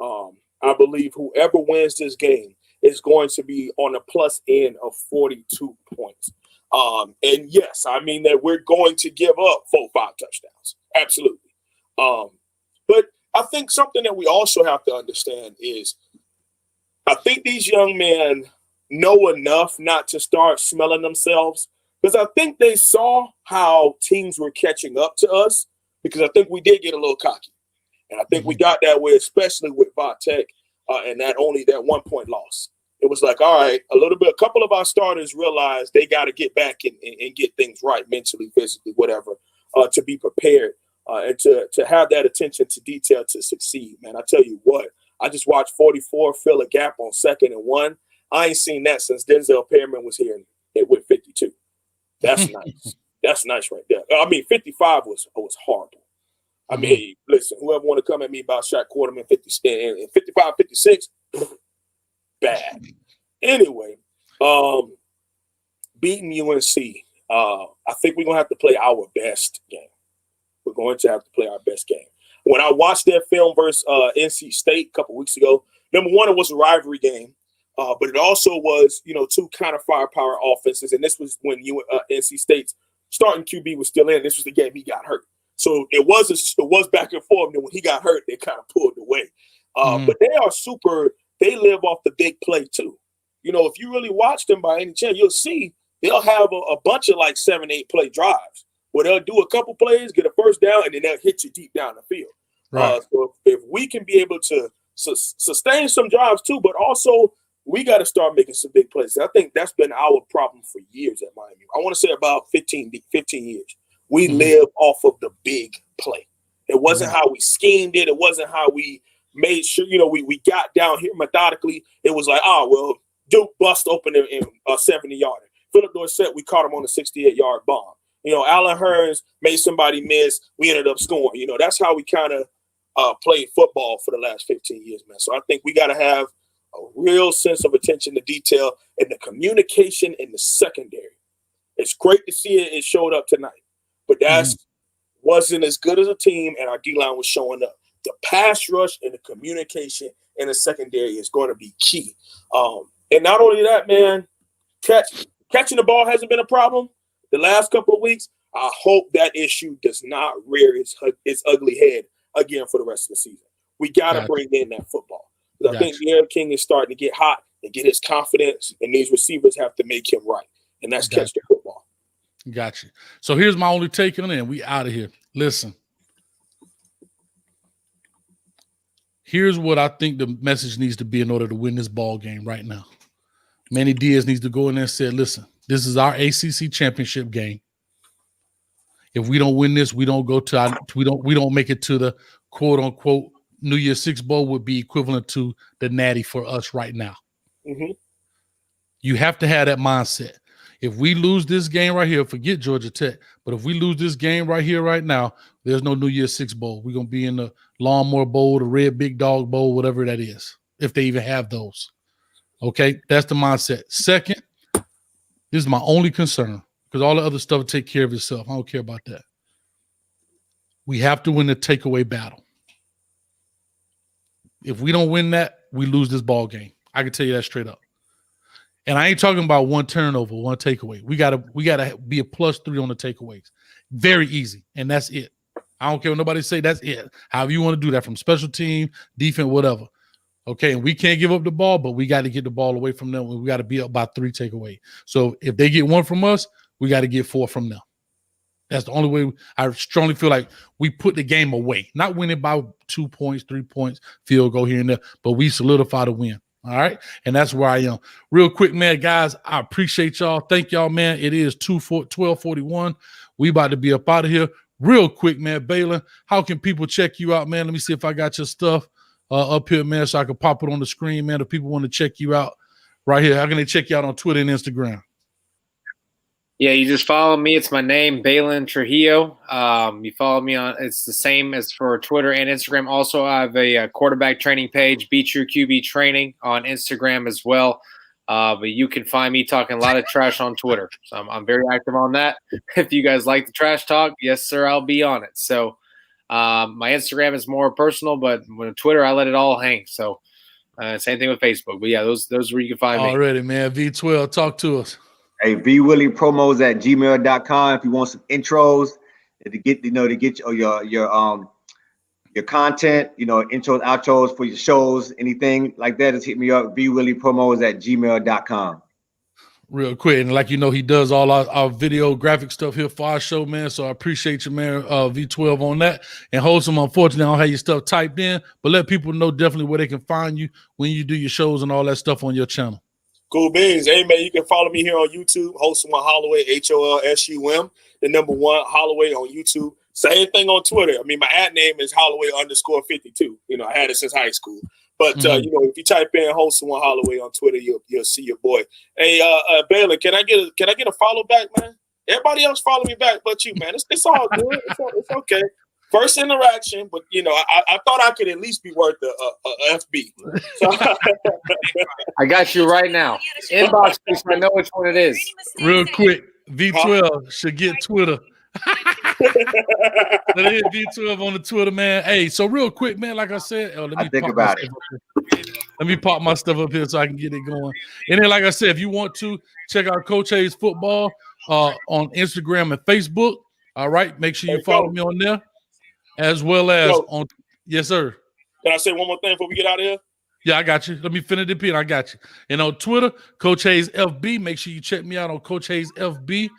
I believe whoever wins this game is going to be on the plus end of 42 points. And yes, I mean that we're going to give up 4-5 touchdowns. Absolutely. But I think something that we also have to understand is I think these young men know enough not to start smelling themselves, because I think they saw how teams were catching up to us, because I think we did get a little cocky. And I think we got that way, especially with Vatech and that 1 point loss. It was like, all right, a couple of our starters realized they got to get back and get things right mentally, physically, whatever, to be prepared and to have that attention to detail to succeed, man. I tell you what, I just watched 44 fill a gap on 2nd and 1. I ain't seen that since Denzel Perryman was here with 52. That's nice. That's nice right there. I mean, 55 was horrible. I mean, listen, whoever want to come at me about Shaq Quarterman 55, 56, bad. Anyway, beating UNC, I think we're going to have to play our best game. We're going to have to play our best game. When I watched that film versus NC State a couple weeks ago, number one, it was a rivalry game. But it also was, two kind of firepower offenses. And this was when NC State's starting QB was still in. This was the game he got hurt. So it was back and forth. And then when he got hurt, they kind of pulled away. But they are they live off the big play too. If you really watch them by any chance, you'll see they'll have a bunch of like 7-8 play drives where they'll do a couple plays, get a first down, and then they'll hit you deep down the field. Right. So if we can be able to sustain some drives too, but also we got to start making some big plays. I think that's been our problem for years at Miami. I want to say about 15 years. We live off of the big play. It wasn't how we schemed it. It wasn't how we made sure, we got down here methodically. It was like, Duke bust open in a 70-yarder. Philip Dorsett, we caught him on a 68-yard bomb. Allen Hurns made somebody miss. We ended up scoring. That's how we kind of played football for the last 15 years, man. So I think we got to have a real sense of attention to detail and the communication in the secondary. It's great to see it showed up tonight, but that wasn't as good as a team, and our D-line was showing up. The pass rush and the communication in the secondary is going to be key. And not only that, man, catching the ball hasn't been a problem the last couple of weeks. I hope that issue does not rear its ugly head again for the rest of the season. We got to bring in that football. I think De'Aaron King is starting to get hot and get his confidence, and these receivers have to make him right, and that's catch the football. Got you. So here's my only take on it, and we out of here. Listen, here's what I think the message needs to be in order to win this ball game right now. Manny Diaz needs to go in there and say, listen, this is our ACC championship game. If we don't win this, we don't go to we don't make it to the quote unquote New Year's Six Bowl would be equivalent to the Natty for us right now. You have to have that mindset. If we lose this game right here, forget Georgia Tech, but if we lose this game right here, right now, there's no New Year's Six Bowl. We're going to be in the Lawnmower Bowl, the Red Big Dog Bowl, whatever that is, if they even have those. Okay, that's the mindset. Second, this is my only concern because all the other stuff will take care of itself. I don't care about that. We have to win the takeaway battle. If we don't win that, we lose this ball game. I can tell you that straight up. And I ain't talking about one turnover, one takeaway. We gotta be a +3 on the takeaways. Very easy, and that's it. I don't care what nobody say. That's it. However you want to do that, from special team, defense, whatever. Okay, and we can't give up the ball, but we got to get the ball away from them. We got to be up by 3 takeaway. So if they get 1 from us, we got to get 4 from them. That's the only way. I strongly feel like we put the game away, not winning by 2 points, 3 points, field goal here and there, but we solidify the win. All right. And that's where I am. Real quick, man, guys, I appreciate y'all. Thank y'all, man. It is 12:41. We about to be up out of here. Real quick, man, Balin, how can people check you out, man? Let me see if I got your stuff up here, man, so I can pop it on the screen, man. If people want to check you out right here, how can they check you out on Twitter and Instagram? Yeah, you just follow me. It's my name, Balin Trujillo. You follow me on, it's the same as for Twitter and Instagram. Also, I have a quarterback training page, Be True QB Training on Instagram as well. But you can find me talking a lot of trash on Twitter. So I'm very active on that. If you guys like the trash talk, yes, sir, I'll be on it. So my Instagram is more personal, but with Twitter, I let it all hang. So same thing with Facebook. But yeah, those where you can find me. Already, man. V12, talk to us. Hey, vwillypromos@gmail.com if you want some intros to get your content, intros, outros for your shows, anything like that. Just hit me up, vwillypromos@gmail.com. Real quick, and like he does all our video graphic stuff here for our show, man. So I appreciate you, man, V12 on that. And Wholesome, unfortunately, I don't have your stuff typed in, but let people know definitely where they can find you when you do your shows and all that stuff on your channel. Cool beans. Hey, man, you can follow me here on YouTube, Wholesome Holloway, HOLSUM, the number 1 Holloway on YouTube. Same thing on Twitter. I mean, my ad name is Holloway_52. I had it since high school. But, if you type in Wholesome Holloway on Twitter, you'll see your boy. Hey, Balin, can I get a follow back, man? Everybody else follow me back but you, man. It's all good. It's okay. First interaction, but I thought I could at least be worth a FB. So, I got you right now. Inbox me so I know which one it is. Real quick, V12 should get Twitter. Let hit V12 on the Twitter, man. Hey, so real quick, man, like I said, let me pop my stuff up here so I can get it going. And then, like I said, if you want to check out Coach Hayes Football on Instagram and Facebook, all right, make sure you follow me on there. As well as on, yes, sir. Can I say one more thing before we get out of here? Yeah, I got you. Let me finish the pin. I got you. And on Twitter, Coach Hayes FB. Make sure you check me out on Coach Hayes FB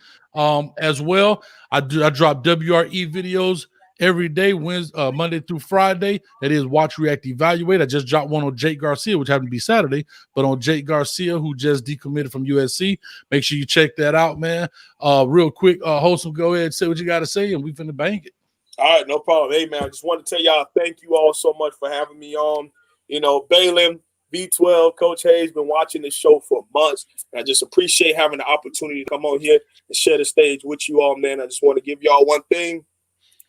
as well. I drop WRE videos every day, Wednesday, Monday through Friday. That is Watch, React, Evaluate. I just dropped one on Jake Garcia, which happened to be Saturday, but on Jake Garcia, who just decommitted from USC. Make sure you check that out, man. Real quick, Wholesome, go ahead and say what you got to say, and we finna bank it. All right, no problem. Hey, man, I just want to tell y'all thank you all so much for having me on. Balin, V12, Coach Hayes, been watching this show for months. And I just appreciate having the opportunity to come on here and share the stage with you all, man. I just want to give y'all one thing.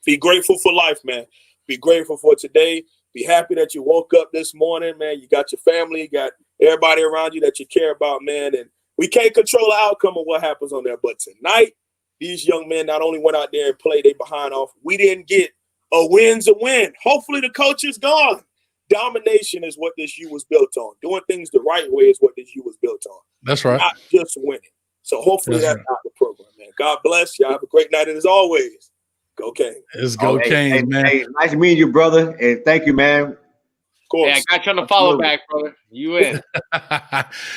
Be grateful for life, man. Be grateful for today. Be happy that you woke up this morning, man. You got your family, you got everybody around you that you care about, man. And we can't control the outcome of what happens on there. But tonight, these young men not only went out there and played their behind off, we didn't get a win's a win. Hopefully the coach is gone. Domination is what this U was built on. Doing things the right way is what this U was built on. That's right. Not just winning. So hopefully that's not the program, man. God bless. Y'all have a great night. And as always, go Canes. Let's go Canes, man. Hey, nice meeting you, brother. And thank you, man. Of course. Hey, I got you on the follow back, brother. You in.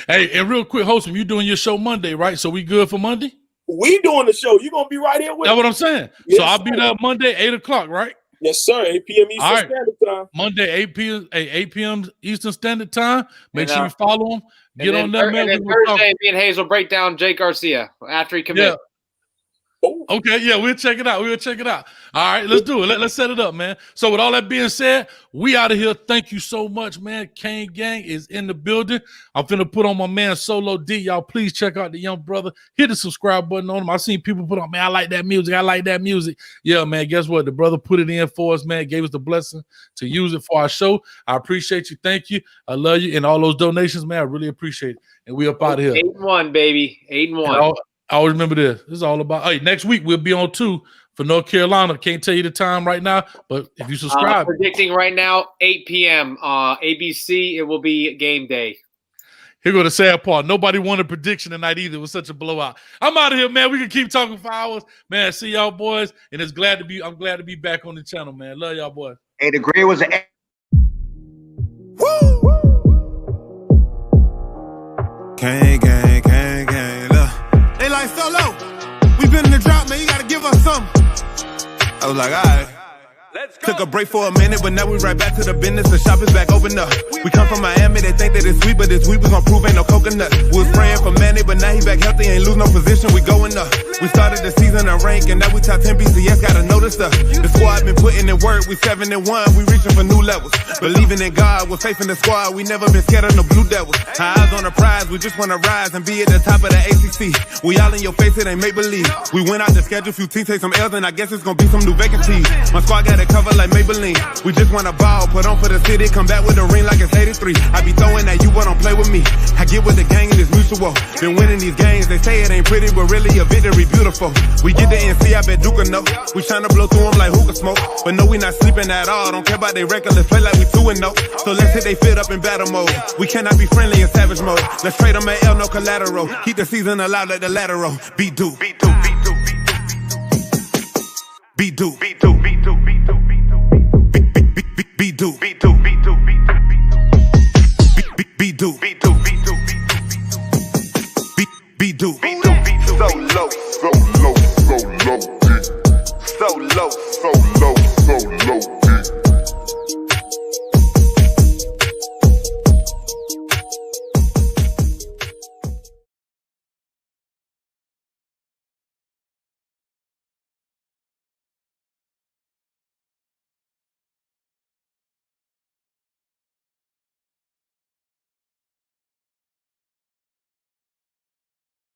Hey, and real quick, Wholesome, you doing your show Monday, right? So we good for Monday? We doing the show. You're going to be right here with That's what I'm saying. Yes, so I'll be there Monday, 8 o'clock, right? Yes, sir. 8 p.m. Eastern Standard Time. Monday, 8 p.m. Eastern Standard Time. Make sure you follow them. Get on there, man. And then Thursday, me and Hayes will break down Jake Garcia after he commits. Yeah. Okay, yeah, we'll check it out. All right, let's do it. Let's set it up, man. So with all that being said, we out of here. Thank you so much, man. Kane Gang is in the building. I'm finna put on my man Solo D. Y'all please check out the young brother. Hit the subscribe button on him. I've seen people put on, man, I like that music. Yeah, man, guess what? The brother put it in for us, man. Gave us the blessing to use it for our show. I appreciate you. Thank you. I love you. And all those donations, man, I really appreciate it. And we up out of here. 8-1, baby. 8-1. I always remember this. This is all about. Hey, next week we'll be on 2 for North Carolina. Can't tell you the time right now, but if you subscribe, predicting right now 8 p.m. ABC. It will be game day. Here go the sad part. Nobody wanted prediction tonight either. It was such a blowout. I'm out of here, man. We can keep talking for hours, man. See y'all boys, and I'm glad to be back on the channel, man. Love y'all boys. Hey, the grade was an. Woo! Gang. Look, they like Solo. We been in the drought, man. You gotta give us something. I was like, all right, let's Took a break for a minute, but now we right back to the business. The shop is back open up. We come from Miami, they think that it's sweet, but this week we gon' prove ain't no coconut. We was praying for Manny, but now he back healthy, ain't lose no position, we going up. We started the season in rank, and now we top 10 BCS, gotta notice us. The squad been putting in work, we 7-1, we reaching for new levels. Believing in God, with faith in the squad, we never been scared of no blue devils. Our eyes on the prize, we just wanna rise and be at the top of the ACC. We all in your face, it ain't make believe. We went out the schedule, few teams take some L's, and I guess it's gonna be some new vacancies. My squad got it covered like Maybelline. We just want a ball, put on for the city, come back with a ring like it's 83. I be throwing at you, but don't play with me. I get with the gang and it's mutual. Been winning these games, they say it ain't pretty, but really a victory beautiful. We get the NC, I bet Duke know. We tryna blow through them like hookah smoke, but no, we not sleeping at all. Don't care about they record, let's play like we 2-0. So let's hit they fit up in battle mode. We cannot be friendly in savage mode. Let's trade them at L, no collateral. Keep the season alive like the lateral. Beat Duke. Beat Duke. Beat Duke. Beat Duke. Beat Duke. Beat Duke. Beat Duke.